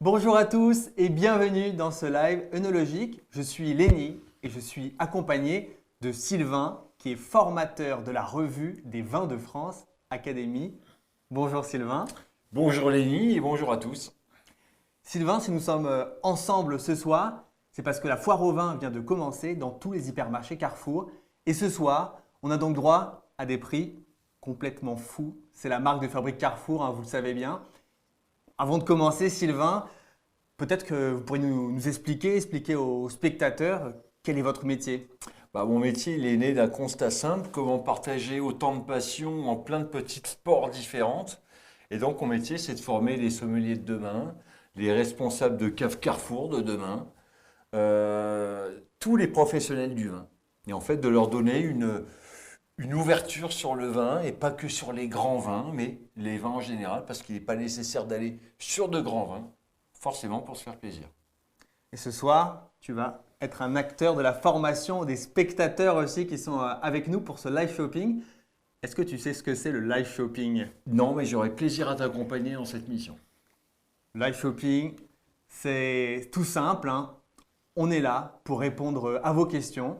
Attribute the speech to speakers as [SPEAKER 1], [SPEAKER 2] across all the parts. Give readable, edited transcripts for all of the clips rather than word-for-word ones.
[SPEAKER 1] Bonjour à tous et bienvenue dans ce live œnologique. Je suis Lenny et je suis accompagné de Sylvain qui est formateur de la revue des vins de France Académie. Bonjour Sylvain.
[SPEAKER 2] Bonjour Lenny et bonjour à tous.
[SPEAKER 1] Sylvain, si nous sommes ensemble ce soir, c'est parce que la foire au vin vient de commencer dans tous les hypermarchés Carrefour. Et ce soir, on a donc droit à des prix complètement fous. C'est la marque de fabrique Carrefour, vous le savez bien. Avant de commencer, Sylvain, peut-être que vous pourriez nous expliquer aux spectateurs quel est votre métier.
[SPEAKER 2] Mon métier il est né d'un constat simple, comment partager autant de passion en plein de petites sports différentes. Et donc mon métier c'est de former les sommeliers de demain, les responsables de cave Carrefour de demain, tous les professionnels du vin. Et en fait de leur donner une ouverture sur le vin et pas que sur les grands vins, mais les vins en général, parce qu'il n'est pas nécessaire d'aller sur de grands vins, forcément pour se faire plaisir.
[SPEAKER 1] Et ce soir, tu vas être un acteur de la formation des spectateurs aussi qui sont avec nous pour ce live shopping. Est-ce que tu sais ce que c'est le live shopping?
[SPEAKER 2] Non, mais j'aurai plaisir à t'accompagner dans cette mission.
[SPEAKER 1] Live shopping, c'est tout simple. On est là pour répondre à vos questions.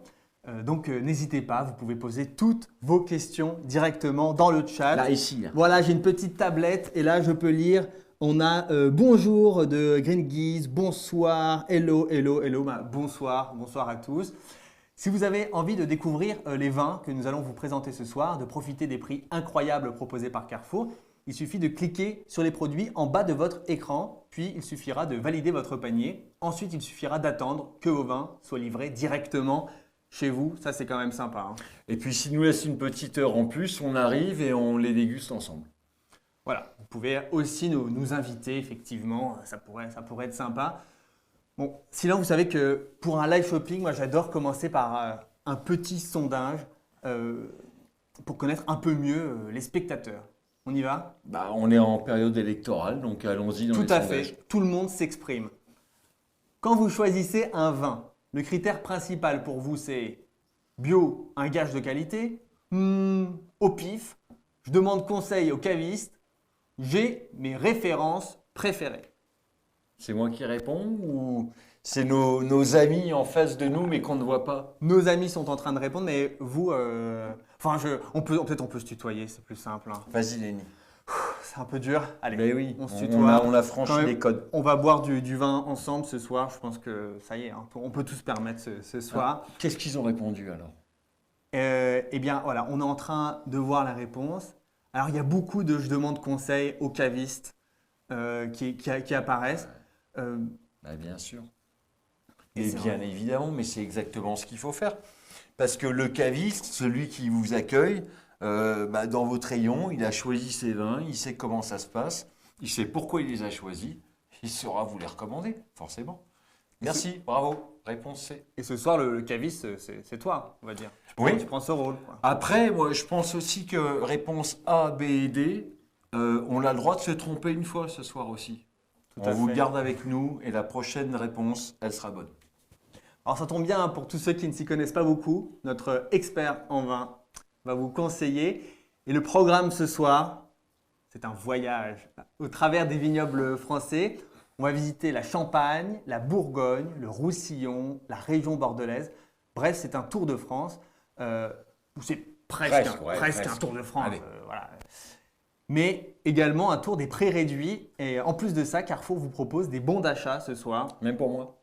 [SPEAKER 1] Donc n'hésitez pas, vous pouvez poser toutes vos questions directement dans le chat.
[SPEAKER 2] Là, ici. Là.
[SPEAKER 1] Voilà, j'ai une petite tablette et là je peux lire. On a bonjour de Green Geese, bonsoir, hello. Bonsoir à tous. Si vous avez envie de découvrir les vins que nous allons vous présenter ce soir, de profiter des prix incroyables proposés par Carrefour, il suffit de cliquer sur les produits en bas de votre écran, puis il suffira de valider votre panier. Ensuite, il suffira d'attendre que vos vins soient livrés directement chez vous. Ça, c'est quand même sympa.
[SPEAKER 2] Et puis, s'il nous laisse une petite heure en plus, on arrive et on les déguste ensemble.
[SPEAKER 1] Voilà, vous pouvez aussi nous inviter, effectivement, ça pourrait être sympa. Bon, sinon, vous savez que pour un live shopping, moi j'adore commencer par un petit sondage pour connaître un peu mieux les spectateurs. On y va?
[SPEAKER 2] On est en période électorale, donc allons-y dans les sondages.
[SPEAKER 1] Tout à fait, tout le monde s'exprime. Quand vous choisissez un vin, le critère principal pour vous c'est bio, un gage de qualité, au pif, je demande conseil aux cavistes, j'ai mes références préférées.
[SPEAKER 2] C'est moi qui réponds ou c'est nos amis en face de nous mais qu'on ne voit pas?
[SPEAKER 1] Nos amis sont en train de répondre, mais vous, peut-être on peut se tutoyer, c'est plus simple.
[SPEAKER 2] Vas-y Lenny.
[SPEAKER 1] C'est un peu dur. Allez,
[SPEAKER 2] Mais oui,
[SPEAKER 1] on se tutoie.
[SPEAKER 2] on a franchi les codes.
[SPEAKER 1] On va boire du vin ensemble ce soir. Je pense que ça y est, on peut tout se permettre ce soir.
[SPEAKER 2] Qu'est-ce qu'ils ont répondu alors?
[SPEAKER 1] Eh bien, voilà, on est en train de voir la réponse. Alors, il y a beaucoup de je demande conseil aux cavistes qui apparaissent.
[SPEAKER 2] Bien sûr. Et bien évidemment, mais c'est exactement ce qu'il faut faire. Parce que le caviste, celui qui vous accueille, dans votre rayon, il a choisi ses vins, il sait comment ça se passe, il sait pourquoi il les a choisis, il saura vous les recommander, forcément. Merci, bravo, réponse C.
[SPEAKER 1] Et ce soir, le caviste, c'est toi, on va dire.
[SPEAKER 2] Oui.
[SPEAKER 1] Tu prends ce rôle. Quoi.
[SPEAKER 2] Après, moi, je pense aussi que réponse A, B et D, on a le droit de se tromper une fois ce soir aussi. On vous garde avec nous et la prochaine réponse, elle sera bonne.
[SPEAKER 1] Alors ça tombe bien pour tous ceux qui ne s'y connaissent pas beaucoup, notre expert en vin va vous conseiller. Et le programme ce soir, c'est un voyage au travers des vignobles français. On va visiter la Champagne, la Bourgogne, le Roussillon, la région bordelaise. Bref, c'est un tour de France. C'est presque un tour de France. Voilà. Mais également un tour des prix réduits. Et en plus de ça, Carrefour vous propose des bons d'achat ce soir.
[SPEAKER 2] Même pour moi.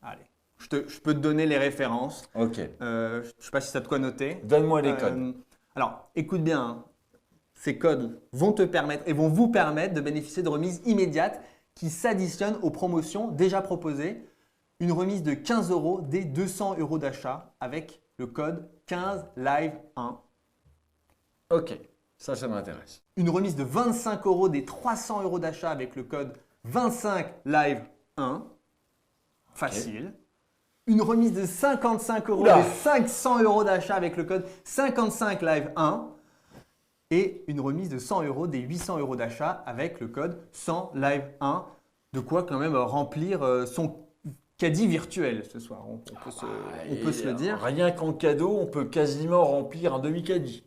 [SPEAKER 1] Allez, je peux te donner les références.
[SPEAKER 2] Ok.
[SPEAKER 1] Je ne sais pas si ça te quoi noter.
[SPEAKER 2] Donne-moi les codes.
[SPEAKER 1] Alors, écoute bien. Ces codes vont vous permettre de bénéficier de remises immédiates qui s'additionnent aux promotions déjà proposées. Une remise de 15 € dès 200 € d'achat avec le code 15live1.
[SPEAKER 2] Ok. Ça m'intéresse.
[SPEAKER 1] Une remise de 25 € des 300 € d'achat avec le code 25live1. Facile. Okay. Une remise de 55 € des 500 € d'achat avec le code 55live1. Et une remise de 100 € des 800 € d'achat avec le code 100live1. De quoi quand même remplir son caddie virtuel ce soir. On peut se le dire.
[SPEAKER 2] Rien qu'en cadeau, on peut quasiment remplir un demi-caddie.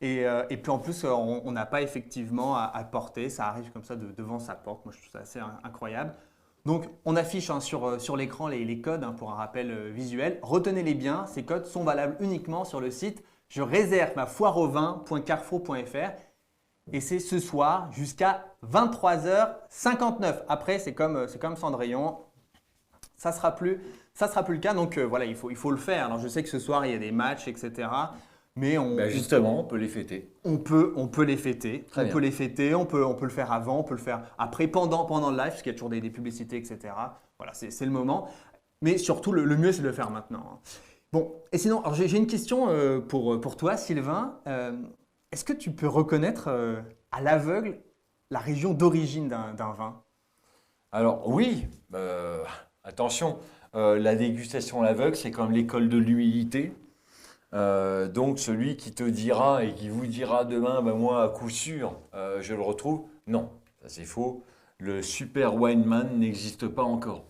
[SPEAKER 1] Et puis en plus, on n'a pas effectivement à le porter. Ça arrive comme ça devant sa porte. Moi, je trouve ça assez incroyable. Donc, on affiche sur l'écran les codes pour un rappel visuel. Retenez-les bien. Ces codes sont valables uniquement sur le site je réserve ma foire au vin.carrefour.fr. Et c'est ce soir jusqu'à 23h59. Après, c'est comme Cendrillon. Ça sera plus le cas. Donc voilà, il faut le faire. Alors je sais que ce soir il y a des matchs, etc. Mais
[SPEAKER 2] justement, on peut les fêter.
[SPEAKER 1] On peut les fêter.
[SPEAKER 2] Très bien.
[SPEAKER 1] Peut les fêter. On peut le faire avant, on peut le faire après, pendant le live, parce qu'il y a toujours des publicités, etc. Voilà, c'est le moment. Mais surtout, le mieux c'est de le faire maintenant. Bon, et sinon, alors j'ai une question pour toi, Sylvain. Est-ce que tu peux reconnaître à l'aveugle la région d'origine d'un vin?
[SPEAKER 2] Alors oui, attention, la dégustation à l'aveugle, c'est comme l'école de l'humilité. Donc celui qui te dira et qui vous dira demain, moi à coup sûr, je le retrouve, non, ça c'est faux. Le super wineman n'existe pas encore.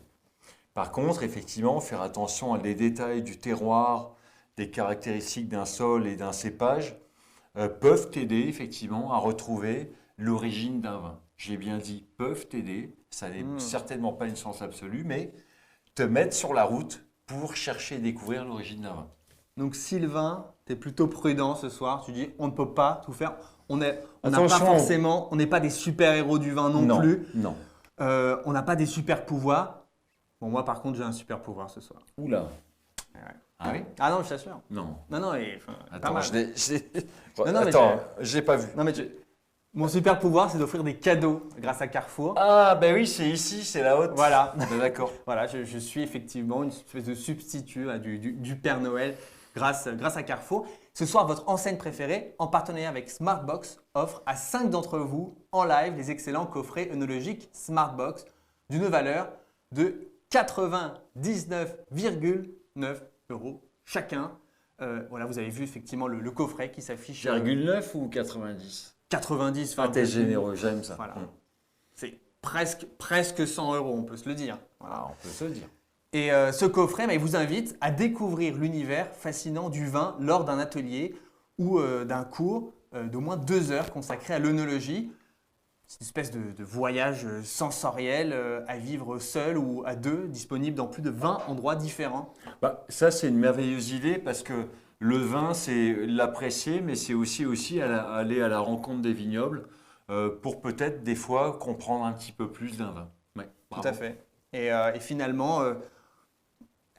[SPEAKER 2] Par contre, effectivement, faire attention à des détails du terroir, des caractéristiques d'un sol et d'un cépage peuvent t'aider effectivement à retrouver l'origine d'un vin. J'ai bien dit peuvent t'aider, ça n'est certainement pas une science absolue, mais te mettre sur la route pour chercher et découvrir l'origine d'un vin.
[SPEAKER 1] Donc Sylvain, tu es plutôt prudent ce soir. Tu dis on ne peut pas tout faire. On n'a pas
[SPEAKER 2] Attention.
[SPEAKER 1] forcément, on n'est pas des super-héros du vin non plus.
[SPEAKER 2] Non.
[SPEAKER 1] On n'a pas des super-pouvoirs. Bon, moi par contre, j'ai un super-pouvoir ce soir.
[SPEAKER 2] Oula.
[SPEAKER 1] Ouais.
[SPEAKER 2] Ah oui?
[SPEAKER 1] Ah non, je t'assure.
[SPEAKER 2] Non.
[SPEAKER 1] Non, pas
[SPEAKER 2] Attends,
[SPEAKER 1] mal.
[SPEAKER 2] j'ai pas vu.
[SPEAKER 1] Non, mais mon super-pouvoir, c'est d'offrir des cadeaux grâce à Carrefour.
[SPEAKER 2] Ah, ben oui, c'est ici, c'est la haute.
[SPEAKER 1] Voilà.
[SPEAKER 2] Ben d'accord.
[SPEAKER 1] Voilà, je suis effectivement une espèce de substitut du Père Noël grâce à Carrefour. Ce soir, votre enseigne préférée, en partenariat avec Smartbox, offre à 5 d'entre vous en live les excellents coffrets œnologiques Smartbox d'une valeur de 99,9 € chacun. Voilà, vous avez vu effectivement le coffret qui s'affiche.
[SPEAKER 2] 0,9 ou 90?
[SPEAKER 1] 90.
[SPEAKER 2] Ah, t'es généreux, j'aime ça.
[SPEAKER 1] Voilà. C'est presque 100 €, on peut se le dire. Voilà.
[SPEAKER 2] Ah, on peut se le dire.
[SPEAKER 1] Et ce coffret, il vous invite à découvrir l'univers fascinant du vin lors d'un atelier ou d'un cours d'au moins 2 heures consacré à l'œnologie. C'est une espèce de voyage sensoriel à vivre seul ou à deux, disponible dans plus de 20 endroits différents.
[SPEAKER 2] Ça, c'est une merveilleuse idée parce que le vin, c'est l'apprécier, mais c'est aussi aller à la rencontre des vignobles pour peut-être des fois comprendre un petit peu plus d'un vin. Ouais,
[SPEAKER 1] tout à fait. Et finalement,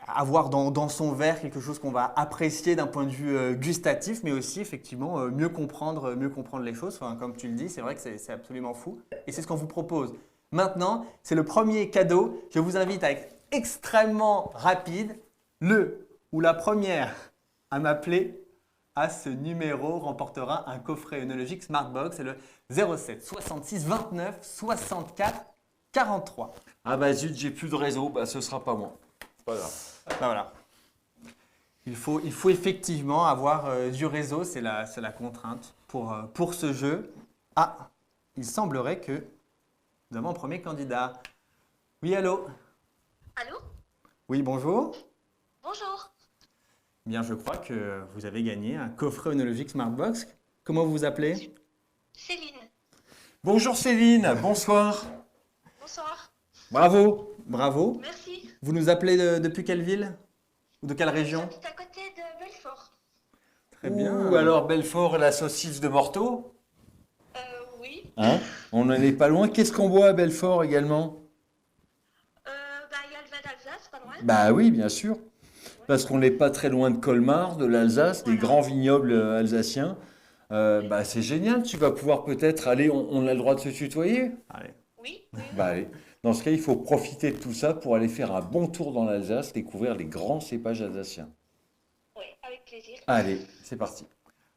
[SPEAKER 1] avoir dans son verre quelque chose qu'on va apprécier d'un point de vue gustatif, mais aussi effectivement mieux comprendre les choses. Enfin, comme tu le dis, c'est vrai que c'est absolument fou. Et c'est ce qu'on vous propose. Maintenant, c'est le premier cadeau. Je vous invite à être extrêmement rapide. Le ou la première à m'appeler à ce numéro remportera un coffret œnologique Smartbox. C'est le 07 66 29 64 43.
[SPEAKER 2] Ah zut, j'ai plus de réseau, ce sera pas moi. C'est pas grave.
[SPEAKER 1] Voilà. Il faut effectivement avoir du réseau, c'est la contrainte pour ce jeu. Ah, il semblerait que nous avons un premier candidat. Oui, allô?
[SPEAKER 3] Allô?
[SPEAKER 1] Oui, bonjour.
[SPEAKER 3] Bonjour.
[SPEAKER 1] Bien, je crois que vous avez gagné un coffret œnologique Smartbox. Comment vous vous appelez?
[SPEAKER 3] Céline.
[SPEAKER 2] Bonjour Céline, bonsoir.
[SPEAKER 3] Bonsoir.
[SPEAKER 2] Bravo.
[SPEAKER 1] Bravo.
[SPEAKER 3] Merci.
[SPEAKER 1] Vous nous appelez depuis quelle ville? Ou de quelle région?
[SPEAKER 3] J'habite à côté de Belfort.
[SPEAKER 1] Très bien.
[SPEAKER 2] Ou alors Belfort, la saucisse de Morteau.
[SPEAKER 3] Oui.
[SPEAKER 2] Hein? On n'en est pas loin. Qu'est-ce qu'on boit à Belfort également?
[SPEAKER 3] Il y a le vin d'Alsace, pas loin.
[SPEAKER 2] Bah oui, bien sûr. Parce qu'on n'est pas très loin de Colmar, de l'Alsace, des grands vignobles alsaciens. C'est génial. Tu vas pouvoir peut-être aller. On a le droit de se tutoyer?
[SPEAKER 1] Allez.
[SPEAKER 3] Oui.
[SPEAKER 2] Allez. Dans ce cas, il faut profiter de tout ça pour aller faire un bon tour dans l'Alsace, découvrir les grands cépages alsaciens.
[SPEAKER 3] Oui, avec plaisir.
[SPEAKER 2] Allez, c'est parti.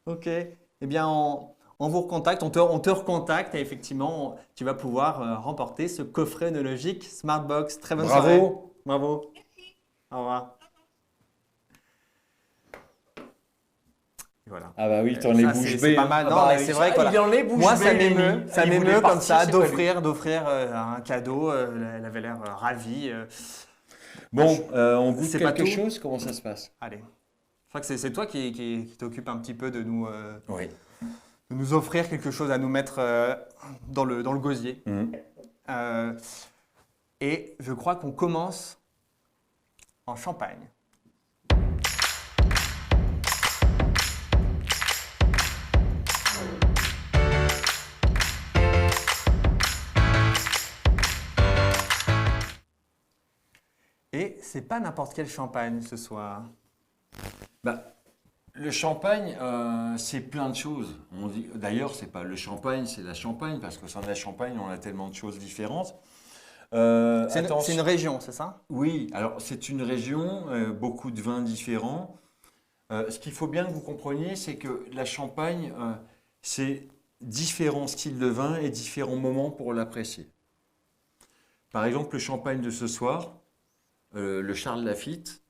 [SPEAKER 1] Ok. Eh bien, on vous recontacte, on te recontacte et effectivement, tu vas pouvoir remporter ce coffret œnologique Smartbox. Très bonne soirée.
[SPEAKER 2] Bravo.
[SPEAKER 1] Bravo.
[SPEAKER 3] Merci.
[SPEAKER 1] Au revoir. Et voilà.
[SPEAKER 2] Ah bah oui, t'en es
[SPEAKER 1] Ça,
[SPEAKER 2] bouche
[SPEAKER 1] c'est
[SPEAKER 2] bée.
[SPEAKER 1] pas mal.
[SPEAKER 2] Ah
[SPEAKER 1] Non,
[SPEAKER 2] bah
[SPEAKER 1] mais
[SPEAKER 2] oui,
[SPEAKER 1] c'est vrai
[SPEAKER 2] ça,
[SPEAKER 1] que voilà.
[SPEAKER 2] il en est bouche
[SPEAKER 1] Moi, ça
[SPEAKER 2] bée,
[SPEAKER 1] m'émeut.
[SPEAKER 2] Rémi.
[SPEAKER 1] Ça
[SPEAKER 2] Il
[SPEAKER 1] m'émeut
[SPEAKER 2] voulait
[SPEAKER 1] comme
[SPEAKER 2] partir,
[SPEAKER 1] ça
[SPEAKER 2] c'est pas
[SPEAKER 1] d'offrir un cadeau. Elle avait l'air ravie.
[SPEAKER 2] Bon, on goûte
[SPEAKER 1] C'est pas
[SPEAKER 2] quelque
[SPEAKER 1] tout.
[SPEAKER 2] chose? Comment ça se passe?
[SPEAKER 1] Allez. Je crois que c'est toi qui t'occupe un petit peu de nous
[SPEAKER 2] Oui.
[SPEAKER 1] nous offrir quelque chose à nous mettre dans le gosier. Euh, et je crois qu'on commence en Champagne. Et c'est pas n'importe quel champagne ce soir.
[SPEAKER 2] Bah, le champagne, c'est plein de choses. D'ailleurs, c'est pas le champagne, c'est la Champagne, parce qu'au sein de la Champagne, on a tellement de choses différentes.
[SPEAKER 1] C'est une région, c'est ça?
[SPEAKER 2] Oui, alors c'est une région, beaucoup de vins différents. Ce qu'il faut bien que vous compreniez, c'est que la Champagne, c'est différents styles de vin et différents moments pour l'apprécier. Par exemple, le champagne de ce soir, le Charles Lafite,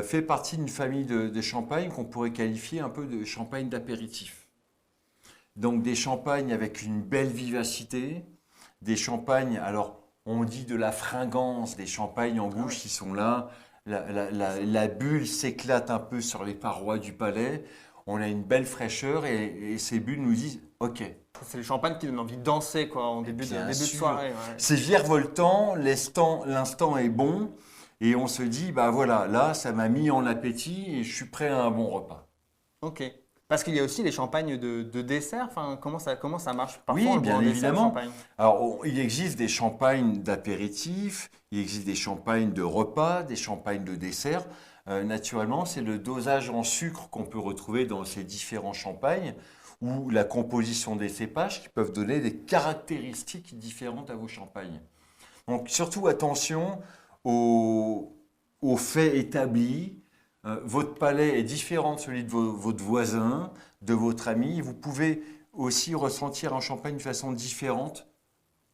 [SPEAKER 2] fait partie d'une famille de champagnes qu'on pourrait qualifier un peu de champagne d'apéritif. Donc des champagnes avec une belle vivacité, des champagnes, alors on dit de la fringance, des champagnes en bouche qui sont là, la bulle s'éclate un peu sur les parois du palais, on a une belle fraîcheur et ces bulles nous disent « Ok ».
[SPEAKER 1] C'est le champagne qui donne envie de danser quoi, en début de soirée. Ouais.
[SPEAKER 2] C'est virevoltant, l'instant est bon. Et on se dit, bah voilà, là, ça m'a mis en appétit et je suis prêt à un bon repas.
[SPEAKER 1] Ok. Parce qu'il y a aussi les champagnes de dessert. Enfin, comment ça marche? Parfois,
[SPEAKER 2] Oui,
[SPEAKER 1] on le
[SPEAKER 2] bien
[SPEAKER 1] boit en dessert, le
[SPEAKER 2] évidemment.
[SPEAKER 1] champagne.
[SPEAKER 2] Alors, il existe des champagnes d'apéritif, il existe des champagnes de repas, des champagnes de dessert. Naturellement, c'est le dosage en sucre qu'on peut retrouver dans ces différents champagnes ou la composition des cépages qui peuvent donner des caractéristiques différentes à vos champagnes. Donc, surtout attention aux faits établis. Votre palais est différent de celui de votre voisin, de votre ami. Vous pouvez aussi ressentir un champagne de façon différente.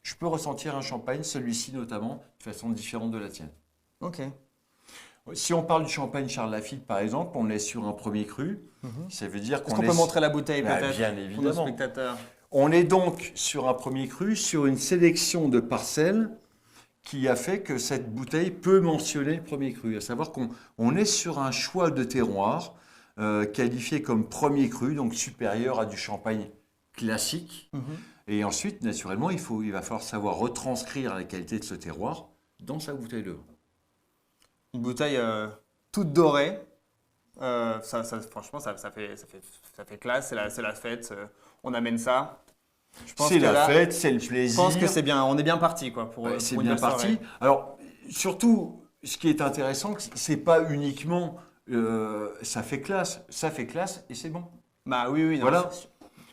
[SPEAKER 2] Je peux ressentir un champagne, celui-ci notamment, de façon différente de la tienne.
[SPEAKER 1] Ok.
[SPEAKER 2] Si on parle du champagne Charles Lafite, par exemple, on est sur un premier cru. Ça veut dire
[SPEAKER 1] Est-ce qu'on peut montrer la bouteille peut-être
[SPEAKER 2] bien
[SPEAKER 1] pour nos
[SPEAKER 2] évidemment.
[SPEAKER 1] spectateurs?
[SPEAKER 2] On est donc sur un premier cru, sur une sélection de parcelles qui a fait que cette bouteille peut mentionner le premier cru. À savoir qu'on est sur un choix de terroir qualifié comme premier cru, donc supérieur à du champagne classique. Et ensuite, naturellement, il va falloir savoir retranscrire la qualité de ce terroir dans sa bouteille de vin.
[SPEAKER 1] Une bouteille toute dorée. Franchement, ça fait classe. C'est la fête. On amène ça.
[SPEAKER 2] C'est la fête, c'est le plaisir.
[SPEAKER 1] Je pense que c'est bien, on est bien parti quoi pour
[SPEAKER 2] c'est
[SPEAKER 1] pour
[SPEAKER 2] bien
[SPEAKER 1] une
[SPEAKER 2] parti.
[SPEAKER 1] soirée.
[SPEAKER 2] Alors surtout, ce qui est intéressant, c'est pas uniquement ça fait classe et c'est bon.
[SPEAKER 1] Bah oui, non,
[SPEAKER 2] Voilà.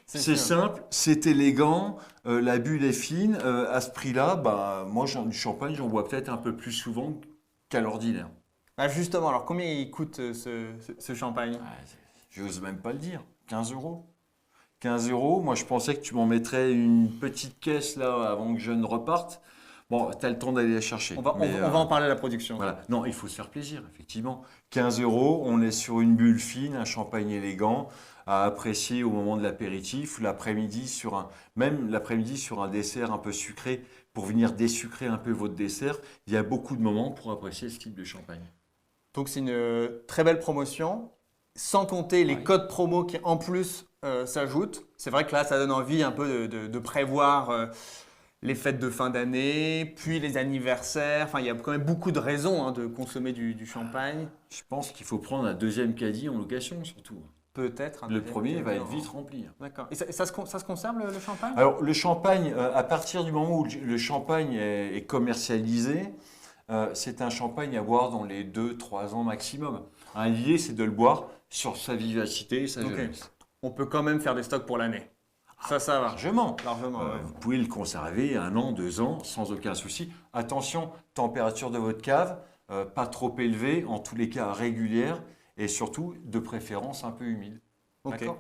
[SPEAKER 1] c'est
[SPEAKER 2] C'est
[SPEAKER 1] sûr.
[SPEAKER 2] simple, c'est élégant, la bulle est fine. À ce prix-là, bah moi du champagne, j'en bois peut-être un peu plus souvent qu'à l'ordinaire.
[SPEAKER 1] Bah justement, alors combien il coûte ce champagne?
[SPEAKER 2] J'ose même pas le dire. 15 euros. 15 euros. Moi, je pensais que tu m'en mettrais une petite caisse là avant que je ne reparte. Bon, tu as le temps d'aller la chercher.
[SPEAKER 1] On va en parler à la production.
[SPEAKER 2] Voilà. Non, il faut se faire plaisir, effectivement. 15 euros, on est sur une bulle fine, un champagne élégant à apprécier au moment de l'apéritif, même l'après-midi sur un dessert un peu sucré pour venir désucrer un peu votre dessert. Il y a beaucoup de moments pour apprécier ce type de champagne.
[SPEAKER 1] Donc c'est une très belle promotion, sans compter les codes promo qui en plus s'ajoutent. C'est vrai que là, ça donne envie un peu de prévoir les fêtes de fin d'année, puis les anniversaires. Enfin, il y a quand même beaucoup de raisons de consommer du champagne.
[SPEAKER 2] Je pense qu'il faut prendre un deuxième caddie en location, surtout.
[SPEAKER 1] Peut-être.
[SPEAKER 2] Le premier va être vite rempli.
[SPEAKER 1] D'accord. Et ça se conserve le champagne?
[SPEAKER 2] Alors, le champagne, à partir du moment où le champagne est commercialisé, c'est un champagne à boire dans les 2-3 ans maximum. L'idée, c'est de le boire sur sa vivacité et sa jeunesse.
[SPEAKER 1] On peut quand même faire des stocks pour l'année. Ça va.
[SPEAKER 2] Largement.
[SPEAKER 1] Largement, ouais.
[SPEAKER 2] Vous pouvez le conserver 1 an, 2 ans, sans aucun souci. Attention, température de votre cave, pas trop élevée, en tous les cas régulière, et surtout, de préférence, un peu humide.
[SPEAKER 1] Ok.
[SPEAKER 2] D'accord.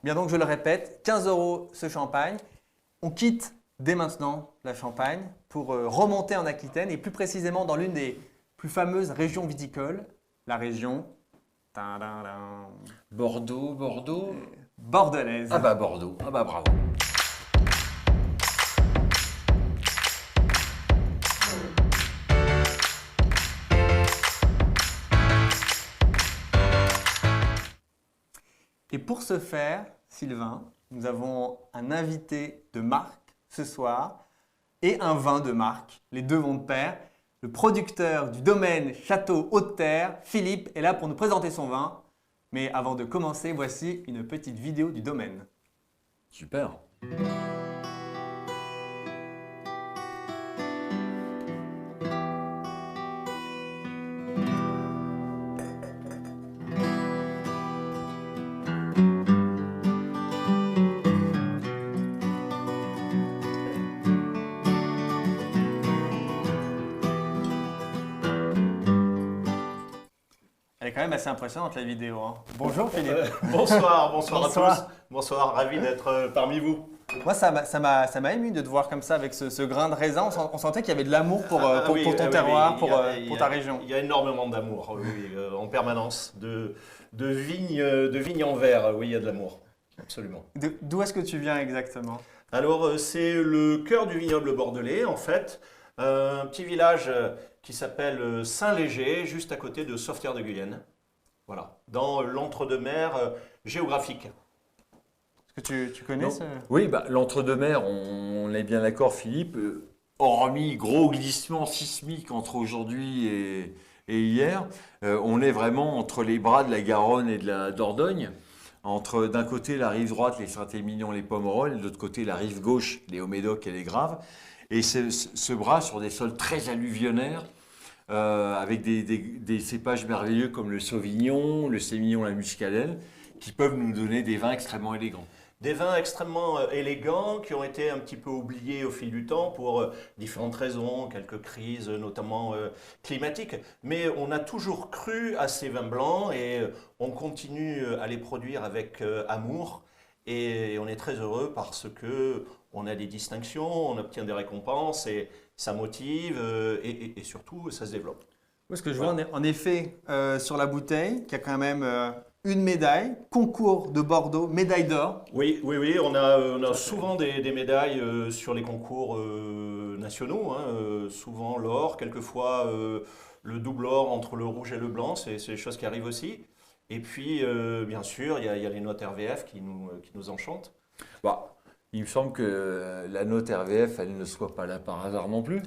[SPEAKER 1] Bien donc, je le répète, 15 euros ce champagne. On quitte dès maintenant la Champagne pour remonter en Aquitaine et plus précisément dans l'une des plus fameuses régions viticoles, la région
[SPEAKER 2] Bordeaux.
[SPEAKER 1] bordelaise.
[SPEAKER 2] Ah bah Bordeaux, ah bah bravo.
[SPEAKER 1] Et pour ce faire, Sylvain, nous avons un invité de marque ce soir et un vin de marque. Les deux vont de pair. Le producteur du domaine Château Haute-Terre, Philippe, est là pour nous présenter son vin. Mais avant de commencer, voici une petite vidéo du domaine.
[SPEAKER 2] Super.
[SPEAKER 1] Elle est quand même assez impressionnante la vidéo, hein. Bonjour Philippe.
[SPEAKER 4] Bonsoir
[SPEAKER 1] Bonsoir.
[SPEAKER 4] à tous. Bonsoir, ravi d'être parmi vous.
[SPEAKER 1] Moi, ça m'a ému de te voir comme ça avec ce grain de raisin. On sentait qu'il y avait de l'amour pour ton terroir, pour ta région.
[SPEAKER 4] Il y a énormément d'amour, en permanence. De vignes en verre, oui, il y a de l'amour. Absolument.
[SPEAKER 1] D'où est-ce que tu viens exactement?
[SPEAKER 4] Alors, c'est le cœur du vignoble bordelais, en fait. Un petit village qui s'appelle Saint-Léger, juste à côté de Sauveterre-de-Guyenne. Voilà, dans l'entre-deux-mers géographique.
[SPEAKER 1] Est-ce que tu connais ce...
[SPEAKER 2] Oui, l'entre-deux-mers, on est bien d'accord, Philippe. Hormis gros glissement sismique entre aujourd'hui et hier, on est vraiment entre les bras de la Garonne et de la Dordogne. Entre d'un côté la rive droite, les Saint-Émilion, les Pomerol, et de l'autre côté la rive gauche, les Haut-Médoc et les Graves. Et ce bras sur des sols très alluvionnaires, avec des cépages merveilleux comme le Sauvignon, le Sémillon, la Muscadelle, qui peuvent nous donner des vins extrêmement élégants.
[SPEAKER 4] Des vins extrêmement élégants qui ont été un petit peu oubliés au fil du temps pour différentes raisons, quelques crises notamment climatiques. Mais on a toujours cru à ces vins blancs et on continue à les produire avec amour. Et on est très heureux parce que on a des distinctions, on obtient des récompenses et ça motive et surtout ça se développe.
[SPEAKER 1] Parce que je vois en effet sur la bouteille qu'il y a quand même une médaille, concours de Bordeaux, médaille d'or.
[SPEAKER 4] Oui, on a souvent des médailles sur les concours nationaux, souvent l'or, quelquefois le double or entre le rouge et le blanc, c'est des choses qui arrivent aussi. Et puis, bien sûr, il y a les notes RVF qui nous enchantent.
[SPEAKER 2] Il me semble que la note RVF, elle ne soit pas là par hasard non plus.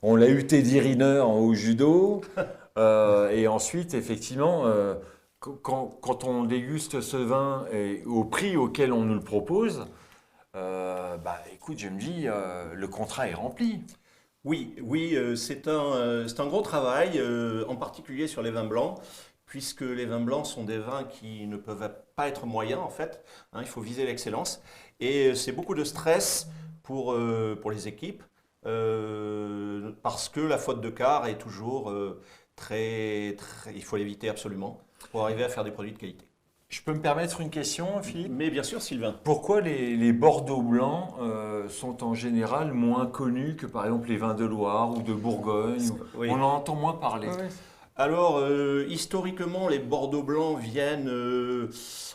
[SPEAKER 2] On l'a eu Teddy Riner au judo. Et ensuite, effectivement, quand on déguste ce vin et au prix auquel on nous le propose, écoute, je me dis, le contrat est rempli.
[SPEAKER 4] Oui, c'est un gros travail, en particulier sur les vins blancs, puisque les vins blancs sont des vins qui ne peuvent pas être moyens en fait. Il faut viser l'excellence. Et c'est beaucoup de stress pour les équipes, parce que la faute de quart est toujours très, il faut l'éviter absolument pour arriver à faire des produits de qualité.
[SPEAKER 2] Je peux me permettre une question, Philippe?
[SPEAKER 4] Mais bien sûr, Sylvain.
[SPEAKER 2] Pourquoi les Bordeaux blancs sont en général moins connus que par exemple les vins de Loire ou de Bourgogne?
[SPEAKER 4] Oui.
[SPEAKER 2] On en entend moins parler.
[SPEAKER 1] Ouais.
[SPEAKER 4] Alors, historiquement, les Bordeaux blancs viennent,